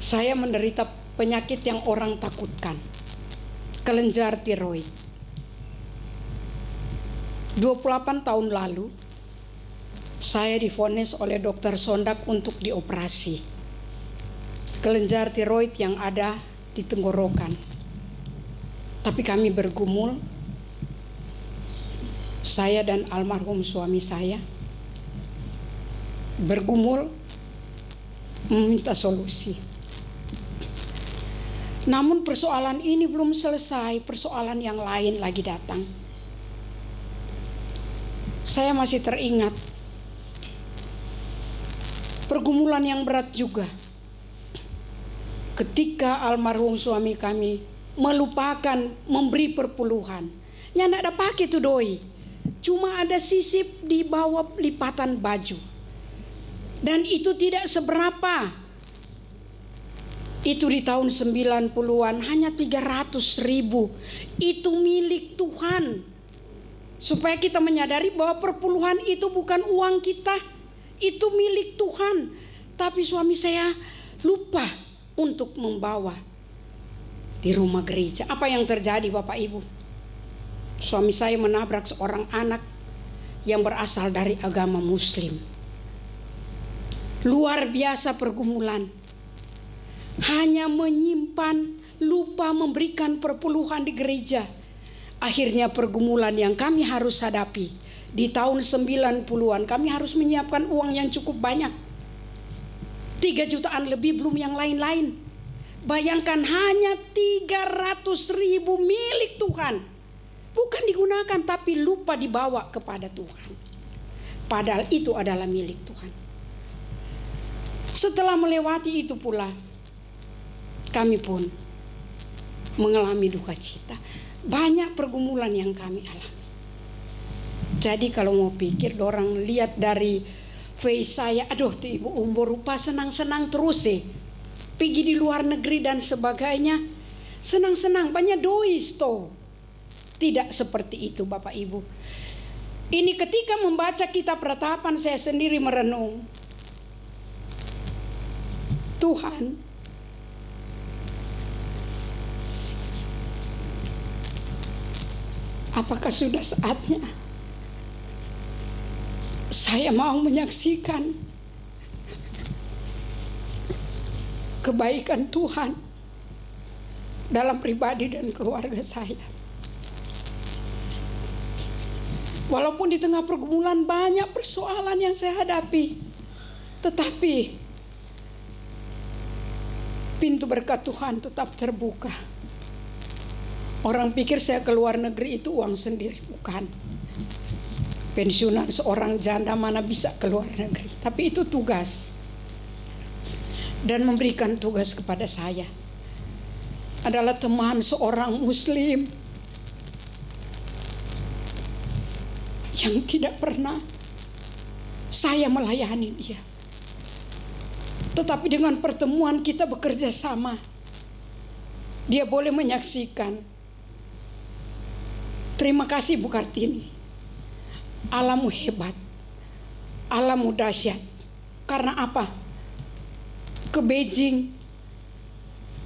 saya menderita penyakit yang orang takutkan, kelenjar tiroid. 28 tahun lalu saya divonis oleh dokter Sondak untuk dioperasi kelenjar tiroid yang ada di tenggorokan. Tapi kami bergumul, saya dan almarhum suami saya bergumul meminta solusi. Namun persoalan ini belum selesai, persoalan yang lain lagi datang. Saya masih teringat pergumulan yang berat juga ketika almarhum suami kami melupakan memberi perpuluhan. Ya tidak ada pakai tuh doi, cuma ada sisip di bawah lipatan baju, dan itu tidak seberapa. Itu di tahun 90-an hanya 300.000. Itu milik Tuhan. Supaya kita menyadari bahwa perpuluhan itu bukan uang kita, itu milik Tuhan. Tapi suami saya lupa untuk membawa di rumah gereja. Apa yang terjadi Bapak Ibu? Suami saya menabrak seorang anak yang berasal dari agama Muslim. Luar biasa pergumulan. Hanya menyimpan, lupa memberikan perpuluhan di gereja. Akhirnya pergumulan yang kami harus hadapi di tahun 90-an, kami harus menyiapkan uang yang cukup banyak. 3 jutaan lebih, belum yang lain-lain. Bayangkan hanya 300.000 milik Tuhan. Bukan digunakan tapi lupa dibawa kepada Tuhan. Padahal itu adalah milik Tuhan. Setelah melewati itu pula, kami pun mengalami duka cita. Banyak pergumulan yang kami alami. Jadi kalau mau pikir, orang lihat dari face saya, aduh tuh ibu umur rupa senang-senang terus pergi di luar negeri dan sebagainya, senang-senang, banyak dois toh. Tidak seperti itu Bapak Ibu. Ini ketika membaca kitab Ratapan, saya sendiri merenung, Tuhan, apakah sudah saatnya saya mau menyaksikan kebaikan Tuhan dalam pribadi dan keluarga saya? Walaupun di tengah pergumulan banyak persoalan yang saya hadapi, tetapi pintu berkat Tuhan tetap terbuka. Orang pikir saya ke luar negeri itu uang sendiri, bukan. Pensiunan seorang janda mana bisa ke luar negeri, tapi itu tugas. Dan memberikan tugas kepada saya adalah teman seorang Muslim yang tidak pernah saya melayani dia. Tetapi dengan pertemuan kita bekerja sama, dia boleh menyaksikan. Terima kasih Bu Kartini, Allahmu hebat, Allahmu dahsyat. Karena apa? Ke Beijing,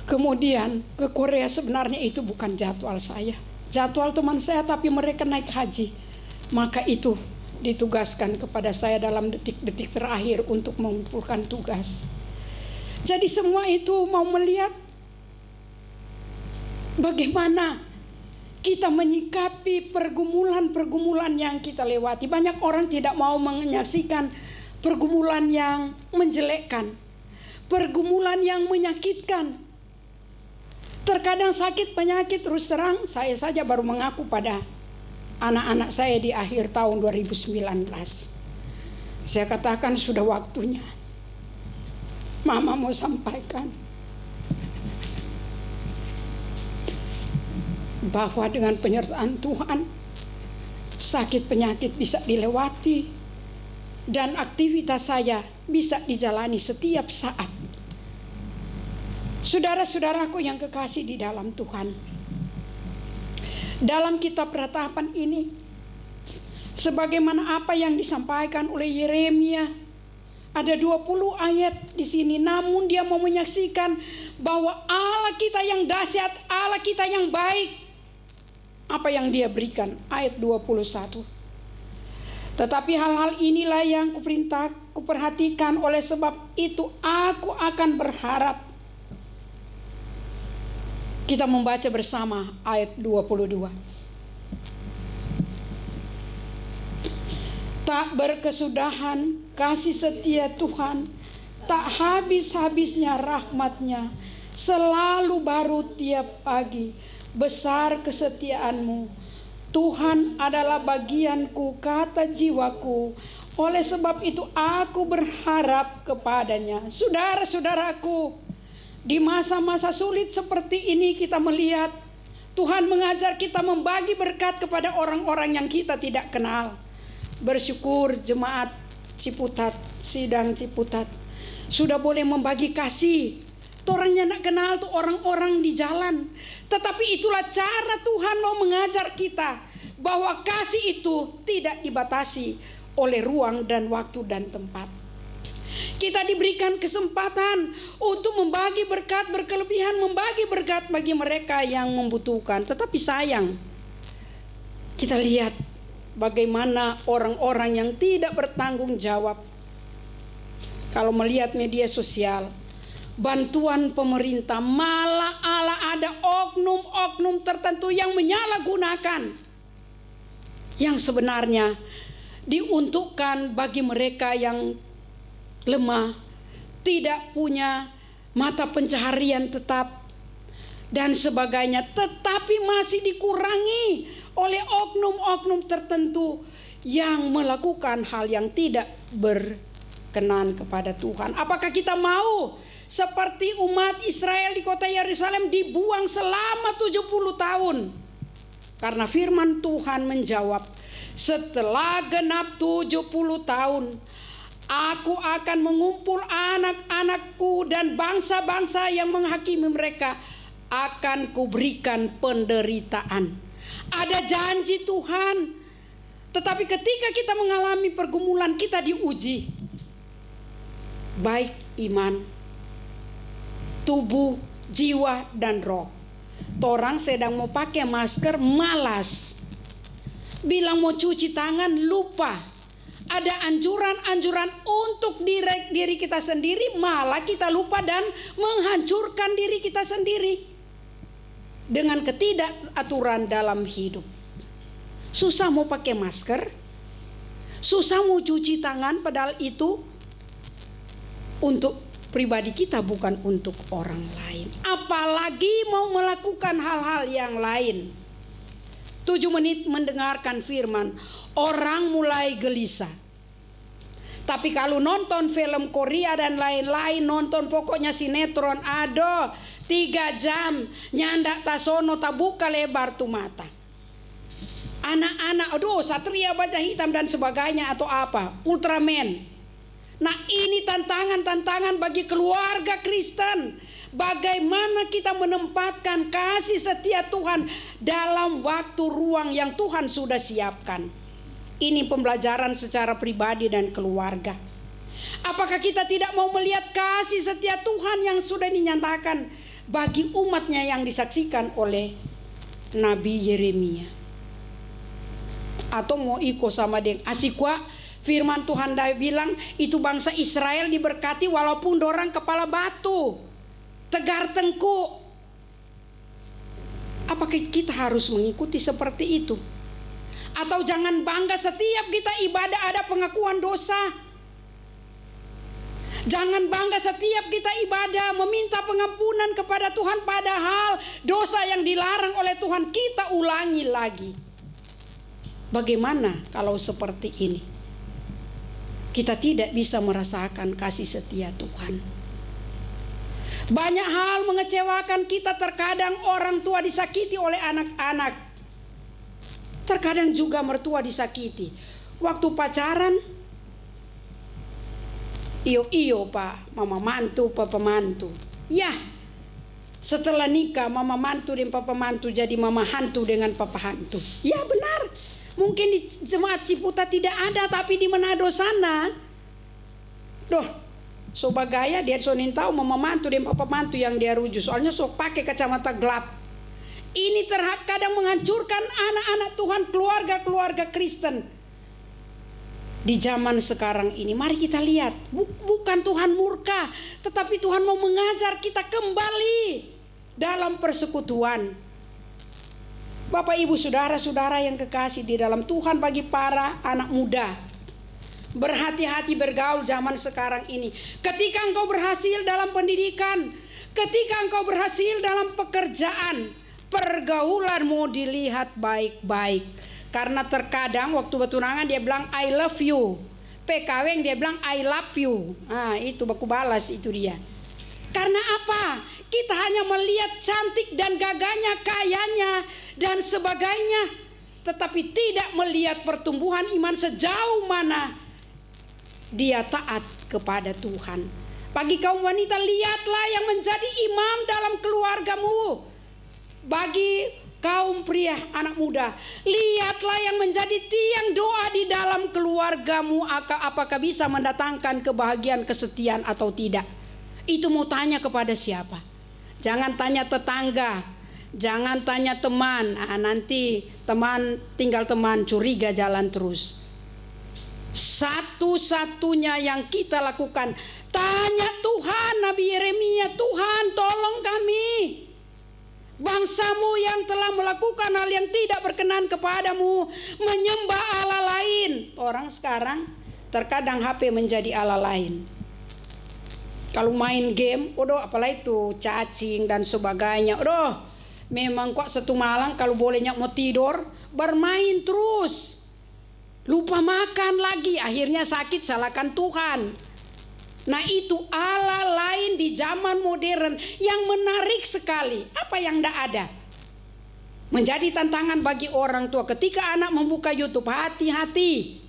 kemudian ke Korea, sebenarnya itu bukan jadwal saya, jadwal teman saya, tapi mereka naik haji. Maka itu ditugaskan kepada saya dalam detik-detik terakhir untuk mengumpulkan tugas. Jadi semua itu mau melihat bagaimana kita menyikapi pergumulan-pergumulan yang kita lewati. Banyak orang tidak mau menyaksikan pergumulan yang menjelekkan, pergumulan yang menyakitkan. Terkadang sakit penyakit, terus terang saya saja baru mengaku pada anak-anak saya di akhir tahun 2019. Saya katakan sudah waktunya. Mama mau sampaikan bahwa dengan penyertaan Tuhan, sakit penyakit bisa dilewati, dan aktivitas saya bisa dijalani setiap saat. Saudara-saudaraku yang kekasih di dalam Tuhan, dalam kitab Ratapan ini, sebagaimana apa yang disampaikan oleh Yeremia, ada 20 ayat di sini, namun dia mau menyaksikan bahwa Allah kita yang dahsyat, Allah kita yang baik. Apa yang dia berikan? Ayat 21. Tetapi hal-hal inilah yang kuperhatikan, oleh sebab itu aku akan berharap. Kita membaca bersama ayat 22. Tak berkesudahan kasih setia Tuhan, tak habis-habisnya rahmat-Nya, selalu baru tiap pagi, besar kesetiaan-Mu. Tuhan adalah bagianku, kata jiwaku, oleh sebab itu aku berharap kepadanya. Saudara-saudaraku, di masa-masa sulit seperti ini kita melihat Tuhan mengajar kita membagi berkat kepada orang-orang yang kita tidak kenal. Bersyukur jemaat Ciputat, sidang Ciputat, sudah boleh membagi kasih. Orangnya nak kenal tuh orang-orang di jalan. Tetapi itulah cara Tuhan mau mengajar kita, bahwa kasih itu tidak dibatasi oleh ruang dan waktu dan tempat. Kita diberikan kesempatan untuk membagi berkat berkelebihan, membagi berkat bagi mereka yang membutuhkan. Tetapi sayang, kita lihat bagaimana orang-orang yang tidak bertanggung jawab. Kalau melihat media sosial, bantuan pemerintah, malah ada oknum-oknum tertentu yang menyalahgunakan, yang sebenarnya diuntukkan bagi mereka yang lemah, tidak punya mata pencaharian tetap, dan sebagainya, tetapi masih dikurangi oleh oknum-oknum tertentu yang melakukan hal yang tidak berkenan kepada Tuhan. Apakah kita mau seperti umat Israel di kota Yerusalem dibuang selama 70 tahun? Karena firman Tuhan menjawab, setelah genap 70 tahun, aku akan mengumpul anak-anakku dan bangsa-bangsa yang menghakimi mereka akan kuberikan penderitaan. Ada janji Tuhan. Tetapi ketika kita mengalami pergumulan, kita diuji. Baik iman, tubuh, jiwa, dan roh. Torang sedang mau pakai masker, malas. Bilang mau cuci tangan, lupa. Ada anjuran-anjuran untuk diri kita sendiri, malah kita lupa dan menghancurkan diri kita sendiri dengan ketidakaturan dalam hidup. Susah mau pakai masker, susah mau cuci tangan, padahal itu untuk pribadi kita, bukan untuk orang lain. Apalagi mau melakukan hal-hal yang lain. 7 menit mendengarkan firman, orang mulai gelisah. Tapi kalau nonton film Korea dan lain-lain, nonton pokoknya sinetron, aduh 3 jam nyandak tasono tak buka lebar tuh mata. Anak-anak, aduh Satria Baja Hitam dan sebagainya, atau apa, Ultraman. Nah ini tantangan bagi keluarga Kristen. Bagaimana kita menempatkan kasih setia Tuhan dalam waktu ruang yang Tuhan sudah siapkan. Ini pembelajaran secara pribadi dan keluarga. Apakah kita tidak mau melihat kasih setia Tuhan yang sudah dinyatakan bagi umatnya yang disaksikan oleh Nabi Yeremia? Atau mau ikut sama dengan asikwa firman Tuhan dah bilang itu bangsa Israel diberkati walaupun dorang kepala batu, tegar tengkuk. Apakah kita harus mengikuti seperti itu? Atau jangan bangga setiap kita ibadah ada pengakuan dosa. Jangan bangga setiap kita ibadah meminta pengampunan kepada Tuhan, padahal dosa yang dilarang oleh Tuhan kita ulangi lagi. Bagaimana kalau seperti ini? Kita tidak bisa merasakan kasih setia Tuhan. Banyak hal mengecewakan kita, terkadang orang tua disakiti oleh anak-anak. Terkadang juga mertua disakiti. Waktu pacaran, iyo pak, mama mantu, papa mantu. Ya, setelah nikah mama mantu dan papa mantu jadi mama hantu dengan papa hantu. Ya benar. Mungkin di jemaat Ciputa tidak ada, tapi di Manado sana, doh, soba gaya dia sonin tahu mama mantu dan papa mantu yang dia rujuk. Soalnya sok pakai kacamata gelap. Ini terkadang menghancurkan anak-anak Tuhan, keluarga-keluarga Kristen di zaman sekarang ini. Mari kita lihat, bukan Tuhan murka, tetapi Tuhan mau mengajar kita kembali dalam persekutuan. Bapak ibu saudara-saudara yang kekasih di dalam Tuhan, bagi para anak muda, berhati-hati bergaul zaman sekarang ini. Ketika engkau berhasil dalam pendidikan, ketika engkau berhasil dalam pekerjaan, pergaulan mau dilihat baik-baik. Karena terkadang waktu bertunangan dia bilang I love you, PKW dia bilang I love you. Itu baku balas itu dia. Karena apa? Kita hanya melihat cantik dan gagahnya, kayanya dan sebagainya, tetapi tidak melihat pertumbuhan iman sejauh mana dia taat kepada Tuhan. Bagi kaum wanita, lihatlah yang menjadi imam dalam keluargamu. Bagi kaum pria anak muda, lihatlah yang menjadi tiang doa di dalam keluargamu, apakah bisa mendatangkan kebahagiaan, kesetiaan atau tidak. Itu mau tanya kepada siapa? Jangan tanya tetangga, jangan tanya teman. Nanti tinggal teman curiga jalan terus. Satu-satunya yang kita lakukan, tanya Tuhan. Nabi Yeremia, Tuhan tolong kami, bangsamu yang telah melakukan hal yang tidak berkenan kepadamu, menyembah Allah lain. Orang sekarang terkadang HP menjadi Allah lain. Kalau main game, apalah itu cacing dan sebagainya. Memang kok satu malam kalau bolehnya mau tidur, bermain terus. Lupa makan lagi, akhirnya sakit, salahkan Tuhan. Nah itu Allah lain di zaman modern yang menarik sekali. Apa yang tidak ada? Menjadi tantangan bagi orang tua ketika anak membuka YouTube, hati-hati.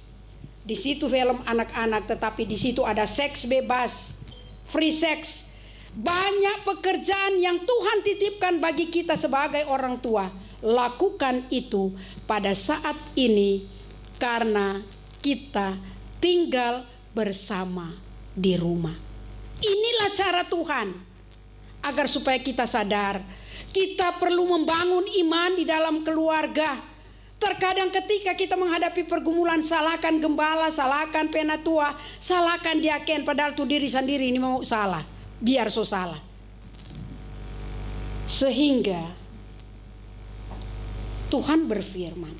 Di situ film anak-anak, tetapi di situ ada seks bebas, free sex. Banyak pekerjaan yang Tuhan titipkan bagi kita sebagai orang tua. Lakukan itu pada saat ini karena kita tinggal bersama di rumah. Inilah cara Tuhan agar supaya kita sadar kita perlu membangun iman di dalam keluarga. Terkadang ketika kita menghadapi pergumulan, salahkan gembala, salahkan penatua, salahkan diaken, padahal tuh diri sendiri ini mau salah, biar so salah. Sehingga Tuhan berfirman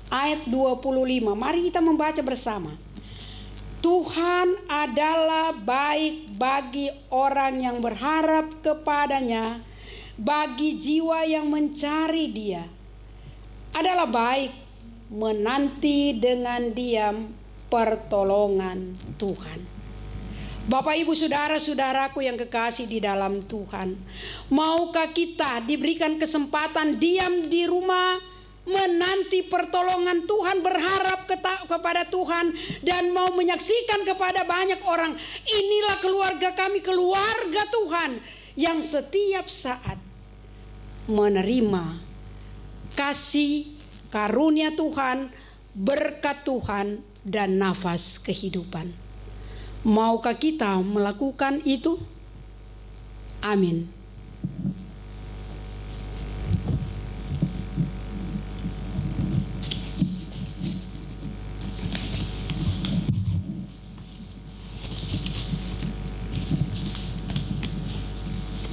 ayat 25, mari kita membaca bersama. Tuhan adalah baik bagi orang yang berharap kepadanya, bagi jiwa yang mencari Dia. Adalah baik menanti dengan diam pertolongan Tuhan. Bapak ibu saudara-saudaraku yang kekasih di dalam Tuhan, maukah kita diberikan kesempatan diam di rumah, menanti pertolongan Tuhan, berharap kepada Tuhan, dan mau menyaksikan kepada banyak orang, inilah keluarga kami, keluarga Tuhan yang setiap saat menerima kasih karunia Tuhan, berkat Tuhan, dan nafas kehidupan. Maukah kita melakukan itu? Amin.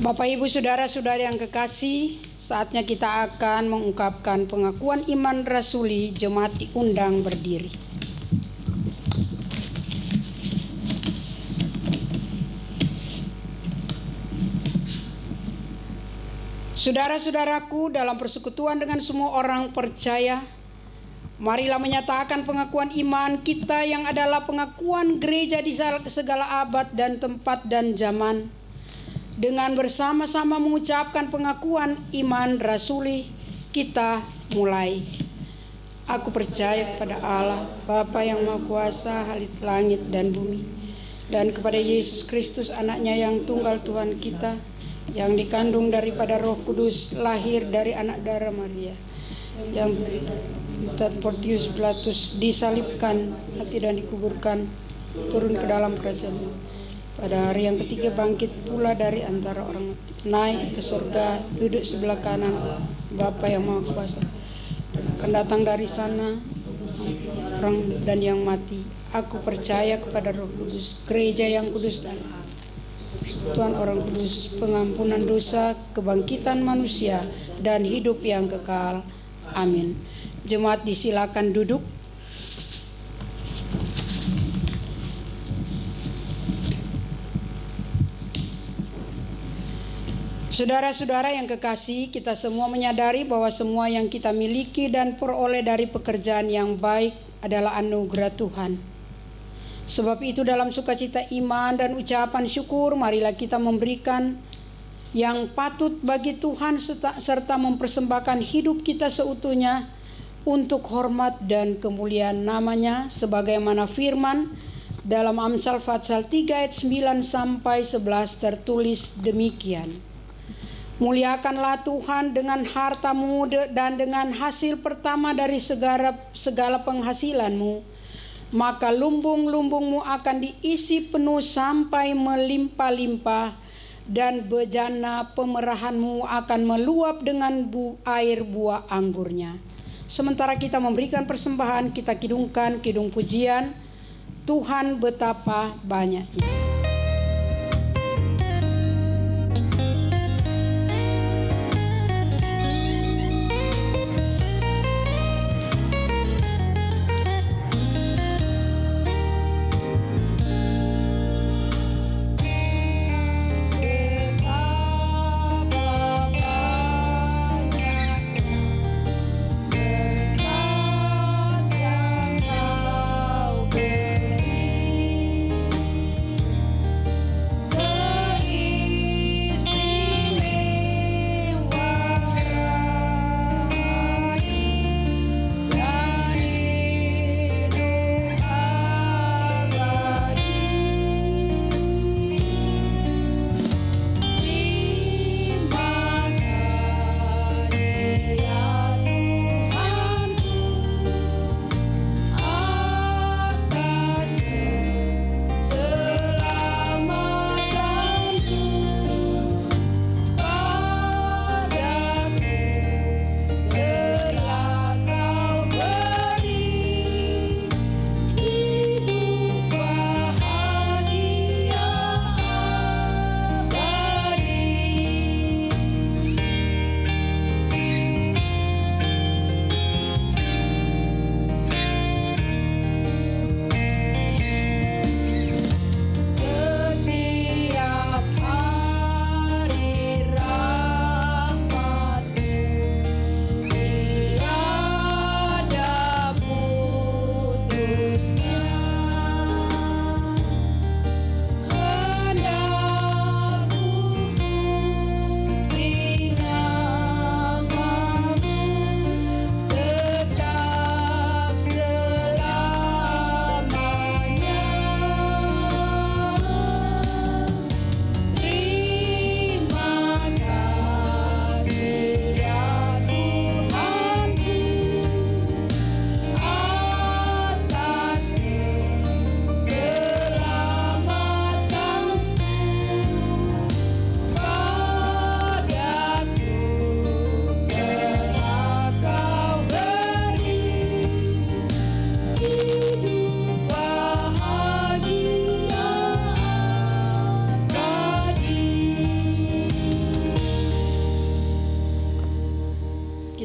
Bapak ibu saudara-saudari yang kekasih, saatnya kita akan mengungkapkan pengakuan iman rasuli. Jemaat diundang berdiri. Saudara-saudaraku, dalam persekutuan dengan semua orang percaya, marilah menyatakan pengakuan iman kita yang adalah pengakuan gereja di segala abad dan tempat dan zaman. Dengan bersama-sama mengucapkan pengakuan iman rasuli, kita mulai. Aku percaya kepada Allah, Bapa yang Maha Kuasa, Halik langit dan bumi, dan kepada Yesus Kristus, anaknya yang tunggal Tuhan kita, yang dikandung daripada Roh Kudus, lahir dari anak darah Maria, yang Pontius Pilatus, disalibkan, mati dan dikuburkan, turun ke dalam kerajaan. Pada hari yang ketiga bangkit pula dari antara orang mati, naik ke surga, duduk sebelah kanan Bapa yang Maha Kuasa, akan datang dari sana orang dan yang mati. Aku percaya kepada Roh Kudus, gereja yang kudus dan Tuhan orang kudus, pengampunan dosa, kebangkitan manusia, dan hidup yang kekal. Amin. Jemaat disilakan duduk. Saudara-saudara yang kekasih, kita semua menyadari bahwa semua yang kita miliki dan peroleh dari pekerjaan yang baik adalah anugerah Tuhan. Sebab itu dalam sukacita iman dan ucapan syukur, marilah kita memberikan yang patut bagi Tuhan serta mempersembahkan hidup kita seutuhnya untuk hormat dan kemuliaan namanya, sebagaimana firman dalam Amsal pasal 3 ayat 9 sampai 11 tertulis demikian. Muliakanlah Tuhan dengan hartamu dan dengan hasil pertama dari segala penghasilanmu, maka lumbung-lumbungmu akan diisi penuh sampai melimpah-limpah, dan bejana pemerahanmu akan meluap dengan air buah anggurnya. Sementara kita memberikan persembahan, kita kidungkan kidung pujian, Tuhan betapa banyaknya.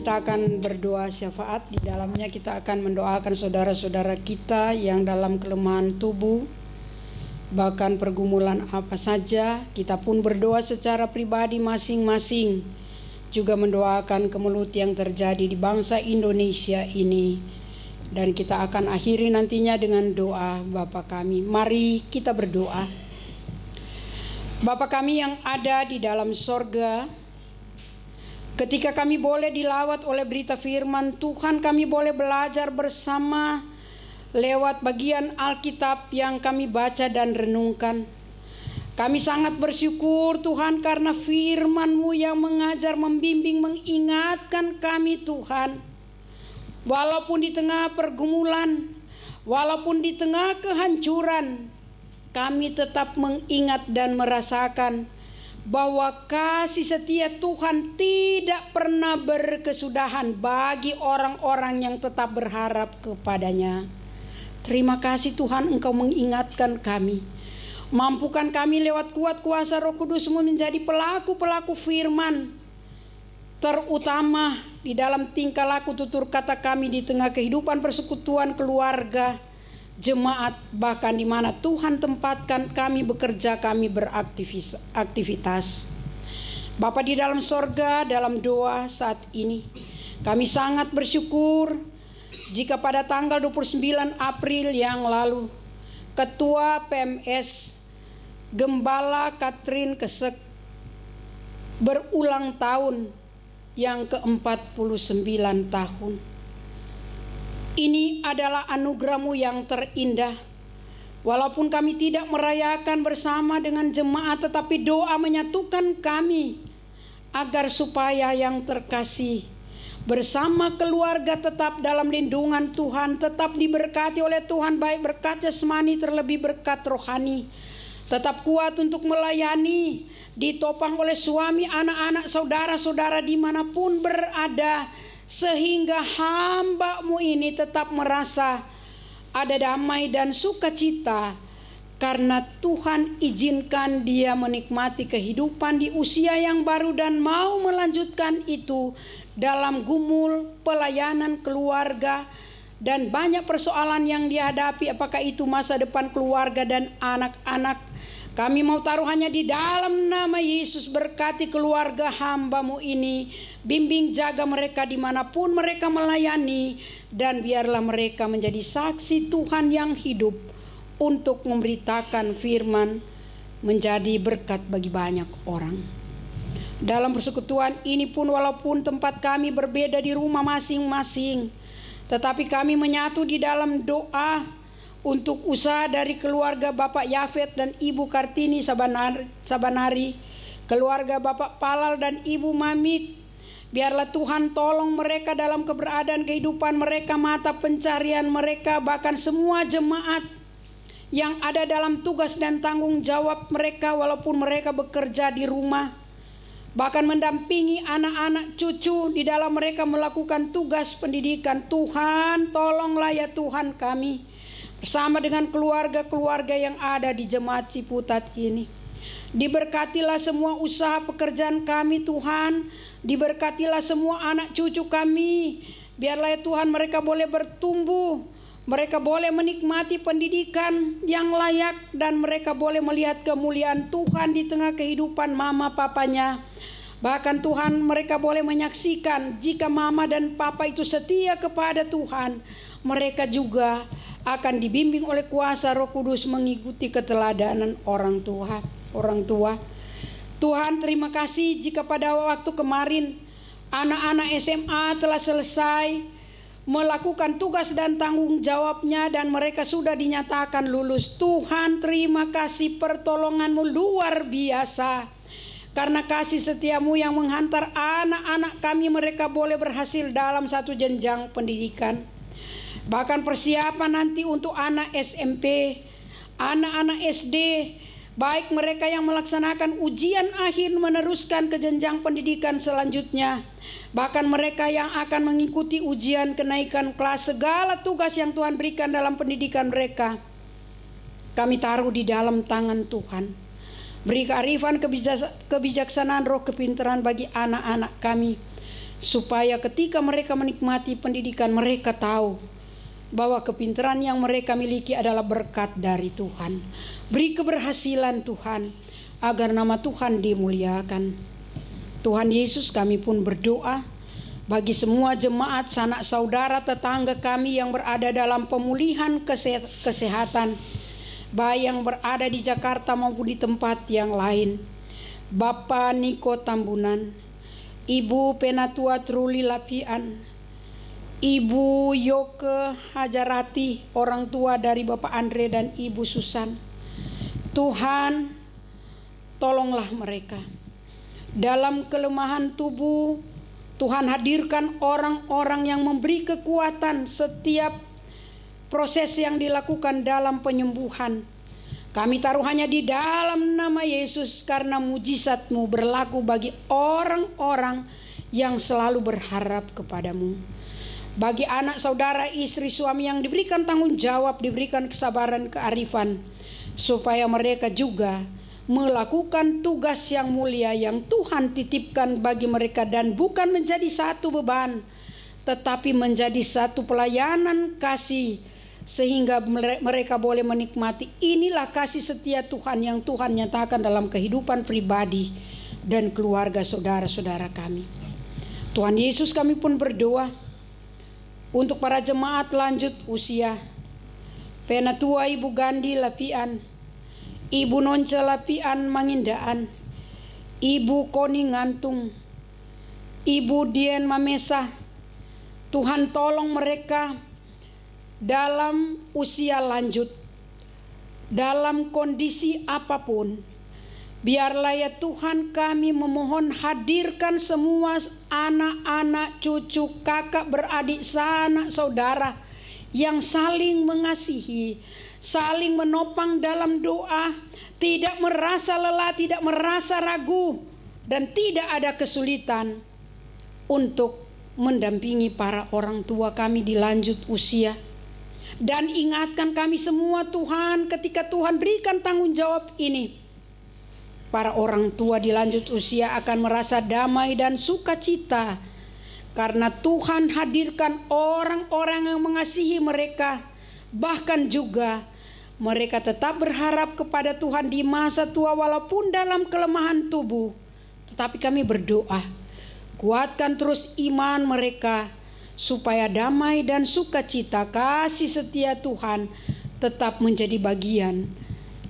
Kita akan berdoa syafaat. Di dalamnya kita akan mendoakan saudara-saudara kita yang dalam kelemahan tubuh, bahkan pergumulan apa saja. Kita pun berdoa secara pribadi masing-masing, juga mendoakan kemelut yang terjadi di bangsa Indonesia ini. Dan kita akan akhiri nantinya dengan doa Bapa kami. Mari kita berdoa. Bapa kami yang ada di dalam sorga, Ketika kami boleh dilawat oleh berita firman Tuhan, kami boleh belajar bersama lewat bagian Alkitab yang kami baca dan renungkan. Kami sangat bersyukur Tuhan karena firman-Mu yang mengajar, membimbing, mengingatkan kami Tuhan. Walaupun di tengah pergumulan, walaupun di tengah kehancuran, kami tetap mengingat dan merasakan bahwa kasih setia Tuhan tidak pernah berkesudahan bagi orang-orang yang tetap berharap kepadanya. Terima kasih Tuhan, Engkau mengingatkan kami. Mampukan kami lewat kuat kuasa Roh Kudus-Mu menjadi pelaku-pelaku firman, terutama di dalam tingkah laku tutur kata kami di tengah kehidupan persekutuan keluarga, jemaat, bahkan di mana Tuhan tempatkan kami bekerja, kami beraktivitas. Bapa di dalam sorga, dalam doa saat ini kami sangat bersyukur jika pada tanggal 29 April yang lalu Ketua PMS Gembala Katrin Kesek berulang tahun yang ke-49 tahun. Ini adalah anugerah-Mu yang terindah. Walaupun kami tidak merayakan bersama dengan jemaat, tetapi doa menyatukan kami agar supaya yang terkasih bersama keluarga tetap dalam lindungan Tuhan, tetap diberkati oleh Tuhan, baik berkat jasmani terlebih berkat rohani, tetap kuat untuk melayani, ditopang oleh suami, anak-anak, saudara-saudara dimanapun berada, sehingga hamba-Mu ini tetap merasa ada damai dan sukacita karena Tuhan izinkan dia menikmati kehidupan di usia yang baru dan mau melanjutkan itu dalam gumul pelayanan keluarga dan banyak persoalan yang dihadapi, apakah itu masa depan keluarga dan anak-anak. Kami mau taruhannya di dalam nama Yesus, berkati keluarga hamba-Mu ini, bimbing jaga mereka dimanapun mereka melayani, dan biarlah mereka menjadi saksi Tuhan yang hidup untuk memberitakan firman, menjadi berkat bagi banyak orang. Dalam persekutuan ini pun walaupun tempat kami berbeda di rumah masing-masing, tetapi kami menyatu di dalam doa untuk usaha dari keluarga Bapak Yafet dan Ibu Kartini Sabanari, keluarga Bapak Palal dan Ibu Mamik. Biarlah Tuhan tolong mereka dalam keberadaan kehidupan mereka, mata pencarian mereka, bahkan semua jemaat yang ada dalam tugas dan tanggung jawab mereka walaupun mereka bekerja di rumah, bahkan mendampingi anak-anak cucu di dalam mereka melakukan tugas pendidikan. Tuhan tolonglah ya Tuhan kami, bersama dengan keluarga-keluarga yang ada di Jemaat Ciputat ini. Diberkatilah semua usaha pekerjaan kami Tuhan, diberkatilah semua anak cucu kami. Biarlah ya Tuhan mereka boleh bertumbuh, mereka boleh menikmati pendidikan yang layak, dan mereka boleh melihat kemuliaan Tuhan di tengah kehidupan mama papanya. Bahkan Tuhan mereka boleh menyaksikan jika mama dan papa itu setia kepada Tuhan, mereka juga akan dibimbing oleh kuasa Roh Kudus mengikuti keteladanan orang tua. Tuhan terima kasih jika pada waktu kemarin anak-anak SMA telah selesai melakukan tugas dan tanggung jawabnya dan mereka sudah dinyatakan lulus. Tuhan terima kasih, pertolongan-Mu luar biasa. Karena kasih setia-Mu yang menghantar anak-anak kami, mereka boleh berhasil dalam satu jenjang pendidikan. Bahkan persiapan nanti untuk anak SMP, anak-anak SD, baik mereka yang melaksanakan ujian akhir meneruskan ke jenjang pendidikan selanjutnya, bahkan mereka yang akan mengikuti ujian kenaikan kelas, segala tugas yang Tuhan berikan dalam pendidikan mereka, kami taruh di dalam tangan Tuhan. Beri kearifan, kebijaksanaan, roh kepintaran bagi anak-anak kami, supaya ketika mereka menikmati pendidikan mereka tahu bahwa kepintaran yang mereka miliki adalah berkat dari Tuhan. Beri keberhasilan Tuhan, agar nama Tuhan dimuliakan. Tuhan Yesus, kami pun berdoa bagi semua jemaat, sanak saudara, tetangga kami yang berada dalam pemulihan kesehatan, baik yang berada di Jakarta maupun di tempat yang lain. Bapak Niko Tambunan, Ibu Penatua Truli Lapian, Ibu Yoke Hajarati, orang tua dari Bapak Andre dan Ibu Susan. Tuhan, tolonglah mereka. Dalam kelemahan tubuh, Tuhan hadirkan orang-orang yang memberi kekuatan setiap proses yang dilakukan dalam penyembuhan. Kami taruh hanya di dalam nama Yesus, karena mujizat-Mu berlaku bagi orang-orang yang selalu berharap kepadamu. Bagi anak, saudara, istri, suami yang diberikan tanggung jawab, diberikan kesabaran, kearifan, supaya mereka juga melakukan tugas yang mulia yang Tuhan titipkan bagi mereka, dan bukan menjadi satu beban, tetapi menjadi satu pelayanan kasih, sehingga mereka boleh menikmati inilah kasih setia Tuhan yang Tuhan nyatakan dalam kehidupan pribadi dan keluarga saudara-saudara kami. Tuhan Yesus, kami pun berdoa untuk para jemaat lanjut usia, Penatua Ibu Gandhi Lapian, Ibu Nonce Lapian Mangindaan, Ibu Koni Ngantung, Ibu Dien Mamesa. Tuhan, tolong mereka dalam usia lanjut, dalam kondisi apapun. Biarlah ya Tuhan, kami memohon hadirkan semua anak-anak, cucu, kakak, beradik, sanak, saudara yang saling mengasihi, saling menopang dalam doa, tidak merasa lelah, tidak merasa ragu, dan tidak ada kesulitan untuk mendampingi para orang tua kami di lanjut usia. Dan ingatkan kami semua Tuhan, ketika Tuhan berikan tanggung jawab ini, para orang tua di lanjut usia akan merasa damai dan sukacita, karena Tuhan hadirkan orang-orang yang mengasihi mereka. Bahkan juga mereka tetap berharap kepada Tuhan di masa tua walaupun dalam kelemahan tubuh. Tetapi kami berdoa, kuatkan terus iman mereka, supaya damai dan sukacita, kasih setia Tuhan tetap menjadi bagian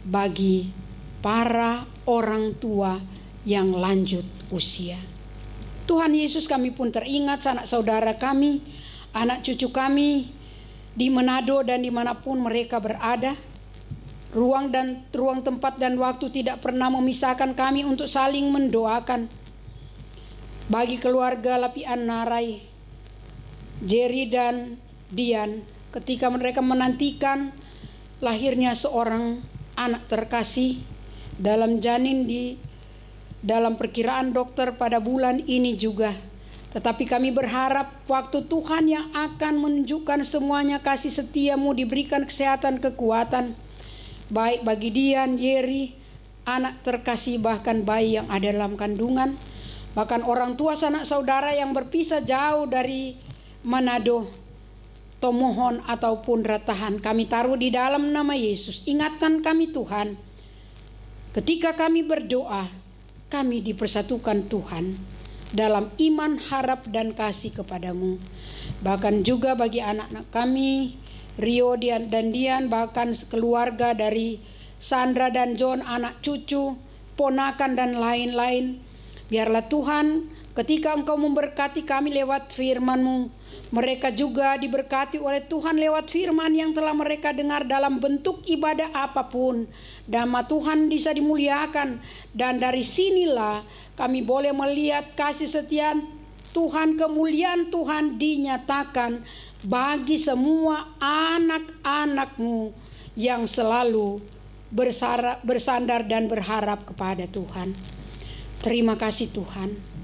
bagi para orang tua yang lanjut usia. Tuhan Yesus, kami pun teringat sanak saudara kami, anak cucu kami di Manado dan dimanapun mereka berada. Ruang tempat dan waktu tidak pernah memisahkan kami untuk saling mendoakan. Bagi keluarga Lapian Narai, Jerry dan Dian, ketika mereka menantikan lahirnya seorang anak terkasih dalam janin di dalam perkiraan dokter pada bulan ini juga. Tetapi kami berharap waktu Tuhan yang akan menunjukkan semuanya kasih setia-Mu, diberikan kesehatan, kekuatan, baik bagi Dian, Jerry, anak terkasih, bahkan bayi yang ada dalam kandungan, bahkan orang tua sanak saudara yang berpisah jauh dari Manado, Tomohon ataupun Ratahan. Kami taruh di dalam nama Yesus. Ingatkan kami Tuhan, ketika kami berdoa, kami dipersatukan Tuhan dalam iman, harap, dan kasih kepadamu. Bahkan juga bagi anak-anak kami, Rio dan Dian, bahkan keluarga dari Sandra dan John, anak cucu, ponakan, dan lain-lain. Biarlah Tuhan, ketika Engkau memberkati kami lewat firman-Mu, mereka juga diberkati oleh Tuhan lewat firman yang telah mereka dengar dalam bentuk ibadah apapun. Nama Tuhan bisa dimuliakan, dan dari sinilah kami boleh melihat kasih setia Tuhan, kemuliaan Tuhan dinyatakan bagi semua anak-anak-Mu yang selalu bersandar dan berharap kepada Tuhan. Terima kasih Tuhan.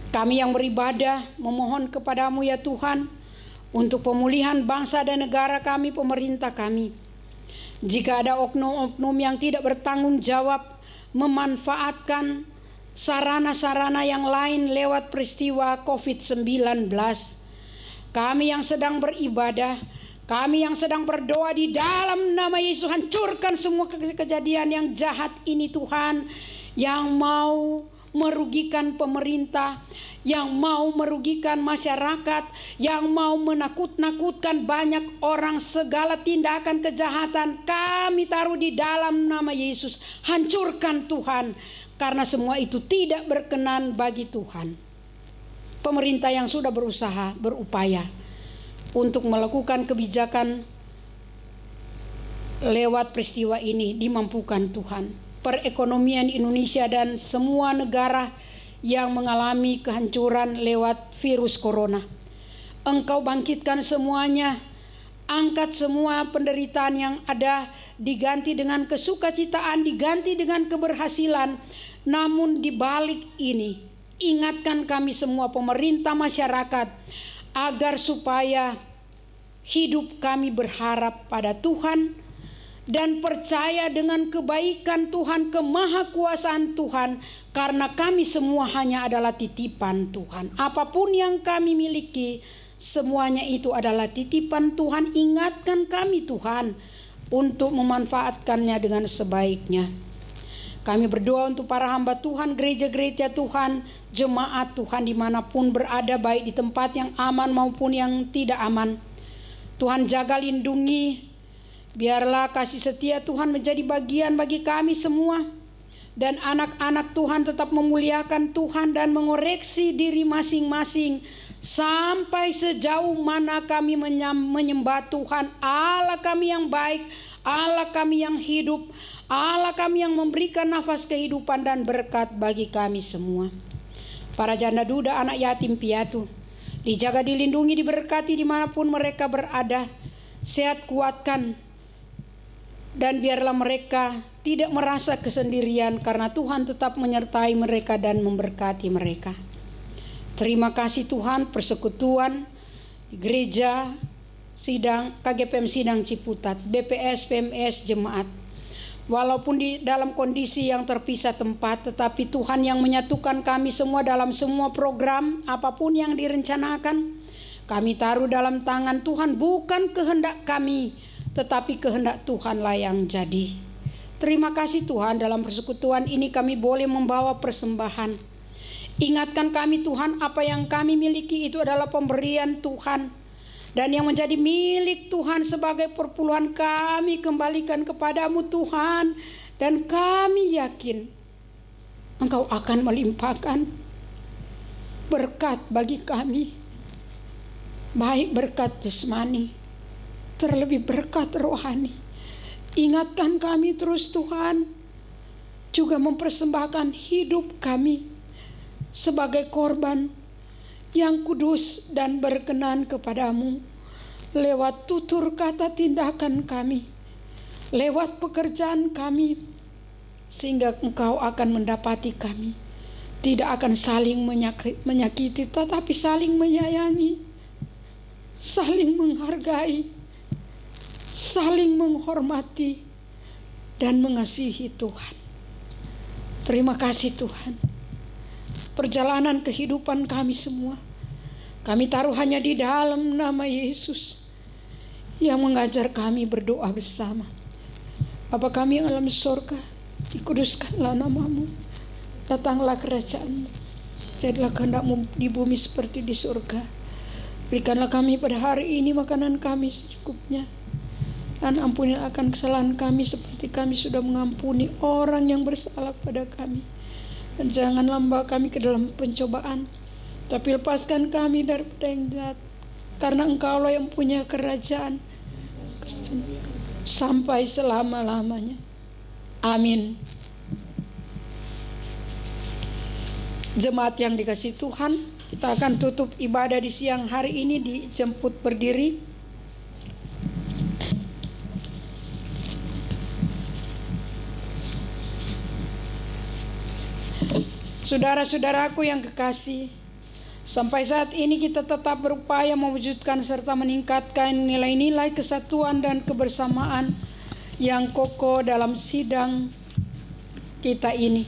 Kami yang beribadah memohon kepadamu ya Tuhan, untuk pemulihan bangsa dan negara kami, pemerintah kami. Jika ada oknum-oknum yang tidak bertanggung jawab memanfaatkan sarana-sarana yang lain lewat peristiwa COVID-19, kami yang sedang beribadah, kami yang sedang berdoa di dalam nama Yesus, hancurkan semua kejadian yang jahat ini Tuhan, yang mau merugikan pemerintah, yang mau merugikan masyarakat, yang mau menakut-nakutkan banyak orang, segala tindakan kejahatan kami taruh di dalam nama Yesus. Hancurkan Tuhan, karena semua itu tidak berkenan bagi Tuhan. pemerintah yang sudah berupaya untuk melakukan kebijakan lewat peristiwa ini dimampukan Tuhan. Perekonomian Indonesia dan semua negara yang mengalami kehancuran lewat virus corona. Engkau bangkitkan semuanya, angkat semua penderitaan yang ada, diganti dengan kesukacitaan, diganti dengan keberhasilan. Namun di balik ini, ingatkan kami semua pemerintah, masyarakat, agar supaya hidup kami berharap pada Tuhan dan percaya dengan kebaikan Tuhan, kemahakuasaan Tuhan, karena kami semua hanya adalah titipan Tuhan. Apapun yang kami miliki, semuanya itu adalah titipan Tuhan. Ingatkan kami Tuhan untuk memanfaatkannya dengan sebaiknya. Kami berdoa untuk para hamba Tuhan, gereja-gereja Tuhan, jemaat Tuhan dimanapun berada, baik di tempat yang aman maupun yang tidak aman. Tuhan jaga lindungi, biarlah kasih setia Tuhan menjadi bagian bagi kami semua. Dan anak-anak Tuhan tetap memuliakan Tuhan dan mengoreksi diri masing-masing. Sampai sejauh mana kami menyembah Tuhan, Allah kami yang baik, Allah kami yang hidup, Allah kami yang memberikan nafas kehidupan dan berkat bagi kami semua. Para janda duda, anak yatim piatu, dijaga, dilindungi, diberkati dimanapun mereka berada. Sehat kuatkan, dan biarlah mereka tidak merasa kesendirian, karena Tuhan tetap menyertai mereka dan memberkati mereka. Terima kasih Tuhan, persekutuan gereja sidang KGPM Sidang Ciputat, BPS, PMS, jemaat, walaupun di dalam kondisi yang terpisah tempat, tetapi Tuhan yang menyatukan kami semua dalam semua program apapun yang direncanakan, kami taruh dalam tangan Tuhan. Bukan kehendak kami, tetapi kehendak Tuhanlah yang jadi. Terima kasih Tuhan, dalam persekutuan ini kami boleh membawa persembahan. Ingatkan kami Tuhan, apa yang kami miliki itu adalah pemberian Tuhan, dan yang menjadi milik Tuhan sebagai perpuluhan kami kembalikan kepadamu Tuhan. Dan kami yakin Engkau akan melimpahkan berkat bagi kami, baik berkat jasmani, terlebih berkat rohani. Ingatkan kami terus Tuhan, juga mempersembahkan hidup kami sebagai korban yang kudus dan berkenan kepadamu, lewat tutur kata tindakan kami, lewat pekerjaan kami, sehingga Engkau akan mendapati kami tidak akan saling menyakiti, tetapi saling menyayangi, saling menghargai, saling menghormati, dan mengasihi Tuhan. Terima kasih Tuhan. Perjalanan kehidupan kami semua, kami taruh hanya di dalam nama Yesus yang mengajar kami berdoa bersama. Bapa kami yang alam surga, dikuduskanlah namamu, datanglah kerajaan-Mu, jadilah kehendak-Mu di bumi seperti di surga. Berikanlah kami pada hari ini makanan kami secukupnya, dan ampuni akan kesalahan kami seperti kami sudah mengampuni orang yang bersalah pada kami. Dan janganlah membawa kami ke dalam pencobaan, tapi lepaskan kami daripada yang jahat, karena Engkaulah yang punya kerajaan sampai selama-lamanya. Amin. Jemaat yang dikasihi Tuhan, kita akan tutup ibadah di siang hari ini dijemput berdiri. Saudara-saudaraku yang kekasih, sampai saat ini kita tetap berupaya mewujudkan serta meningkatkan nilai-nilai kesatuan dan kebersamaan yang kokoh dalam sidang kita ini.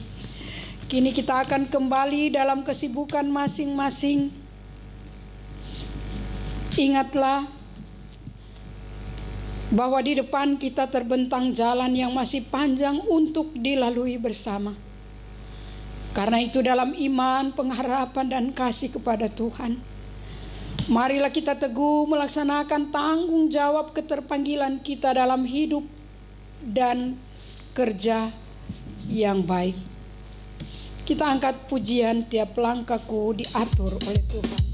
Kini kita akan kembali dalam kesibukan masing-masing. Ingatlah bahwa di depan kita terbentang jalan yang masih panjang untuk dilalui bersama. Karena itu dalam iman, pengharapan, dan kasih kepada Tuhan, marilah kita teguh melaksanakan tanggung jawab keterpanggilan kita dalam hidup dan kerja yang baik. Kita angkat pujian, tiap langkahku diatur oleh Tuhan.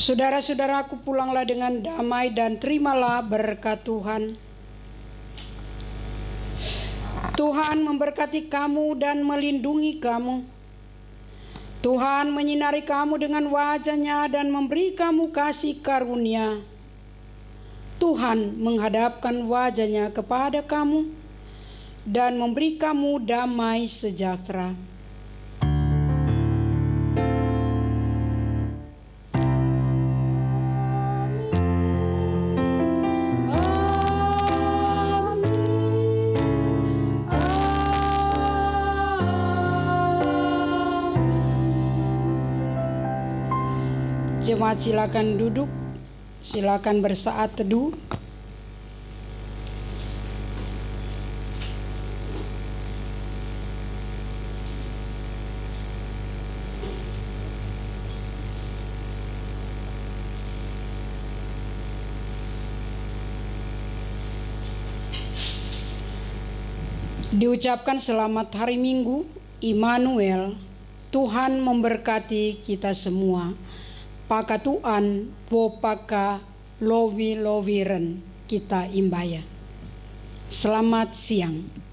Saudara-saudaraku, pulanglah dengan damai dan terimalah berkat Tuhan. Tuhan memberkati kamu dan melindungi kamu. Tuhan menyinari kamu dengan wajah-Nya dan memberi kamu kasih karunia. Tuhan menghadapkan wajah-Nya kepada kamu dan memberi kamu damai sejahtera. Jemaat silakan duduk, silakan bersaat teduh. Diucapkan selamat hari Minggu, Immanuel, Tuhan memberkati kita semua. Pakatuan Wopaka Lowi-lowiren kita imbaya. Selamat siang.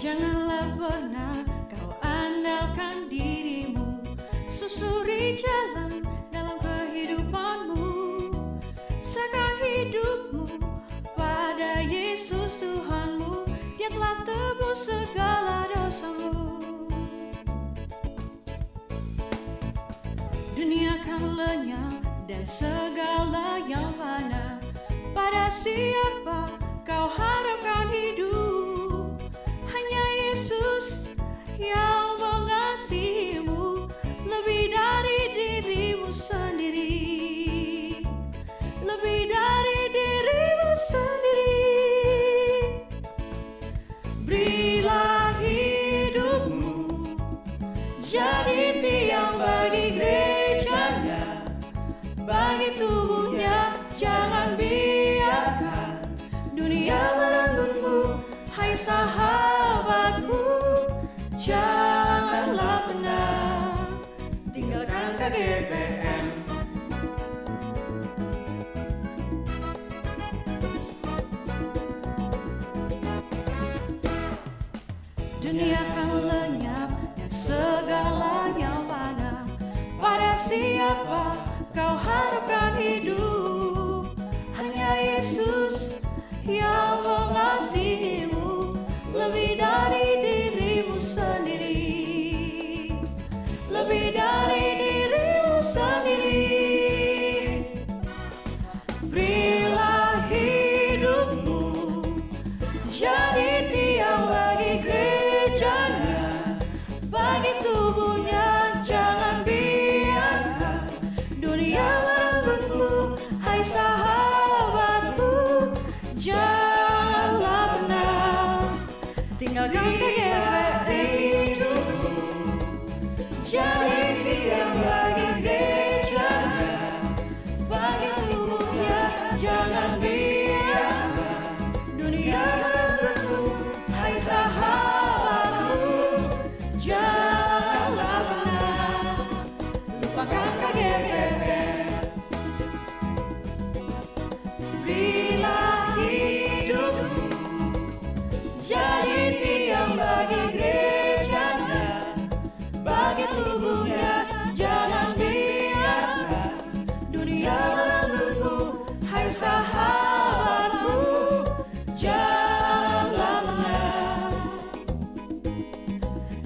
Janganlah pernah kau andalkan dirimu, susuri jalan dalam kehidupanmu, serahkan hidupmu telah tebus segala dosamu. Dunia kan lenyap dan segala yang fana. Pada siapa kau harapkan hidup? Hanya Yesus yang mengasihimu lebih dari dirimu sendiri, lebih dari dirimu sendiri. Berilah hidupmu jadi tiang bagi gerejanya, bagi tubuhnya. Jangan biarkan dunia merenggut. Hai sahabatku, janganlah pernah tinggalkan KGBM. Dunia kan lenyap dan segala yang fana. Pada siapa kau harapkan hidup? Hanya Yesus yang mengasihimu lebih dari dirimu sendiri, lebih dari dirimu sendiri. Berilah hidupmu jadi tiang bagi gerejanya, bagi tubuhnya. Jangan biarkan dunia merenggut. Hai sahabatku, janganlah pernah tinggalkan hidupmu jadi tiang bagi gerejanya, bagi tubuhnya. Jangan biarkan dunia merenggut. Hai sahabatku, janganlah pernah lupakan KGBM. Berilah hidupmu jadi tiang bagi gerejanya, bagi tubuhnya. Jangan biarkan dunia merenggut. Hai sahabatku, janganlah pernah,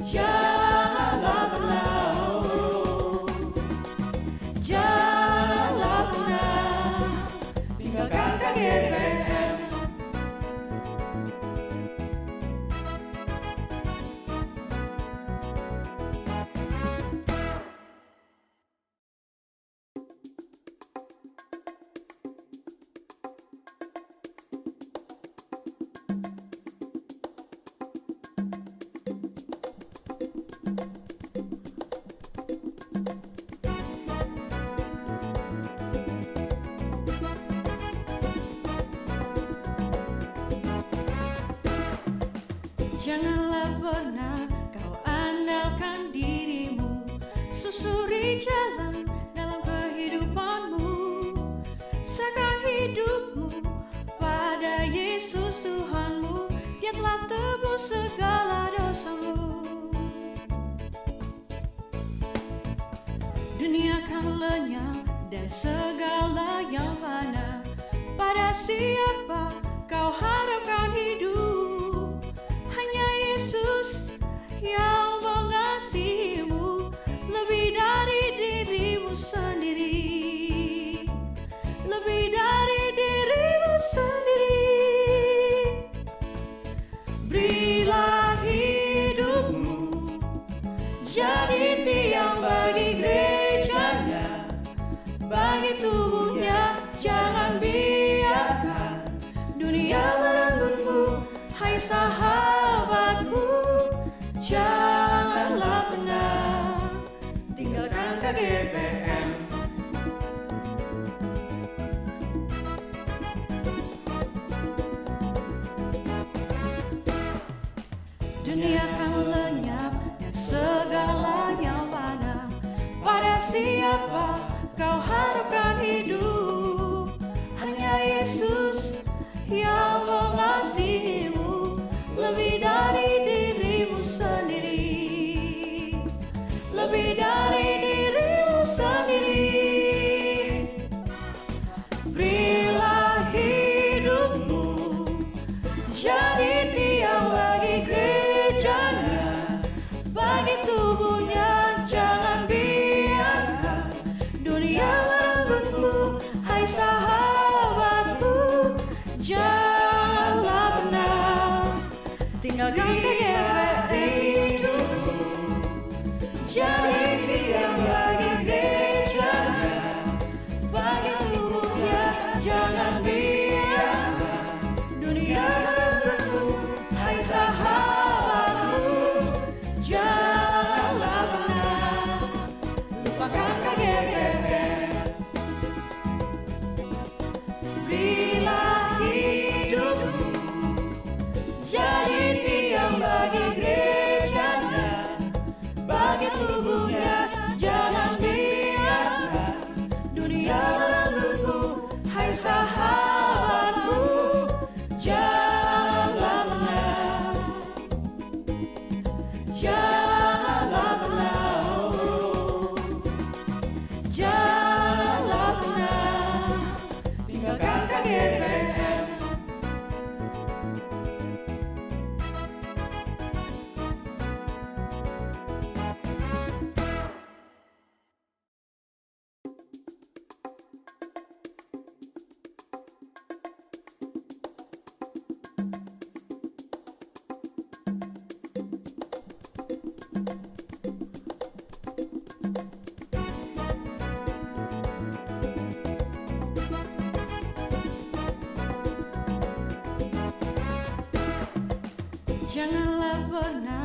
janganlah pernah, janganlah pernah tinggalkan KGBM. Janganlah pernah kau andalkan dirimu, susuri jalan dalam kehidupanmu. Serahkan hidupmu pada Yesus Tuhanmu, Dia telah tebus segala dosamu. Dunia kan lenyap dan segala yang fana. Pada siapa kau harapkan hidup? Hanya Yesus yang mengasihimu lebih dari dirimu sendiri, lebih dari dirimu sendiri. Berilah hidupmu jadi tiang bagi gerejanya, bagi tubuhnya. Jangan biarkan dunia merenggut. Hai sahabatku, janganlah pernah tinggalkan KGBM. Dunia kan lenyap dan segala yang fana. Pada siapa kau harapkan hidup? Hanya Yesus yang mengasihimu lebih dari dirimu sendiri, lebih dari dirimu sendiri. Berilah hidupmu jadi tiang KGP itu jadi tiang bagi gereja, bagi tubuhnya. Jangan biarkan dunia berlalu. Hai sahabatku, janganlah pernah lupakan KGP. Bila hidupku jadi tiang bagi gerejanya, bagi tubuhnya. Jangan biarkan dunia berlalu. Hai sahabatku, janganlah pernah, janganlah pernah, janganlah pernah tinggalkan KGPM. Janganlah pernah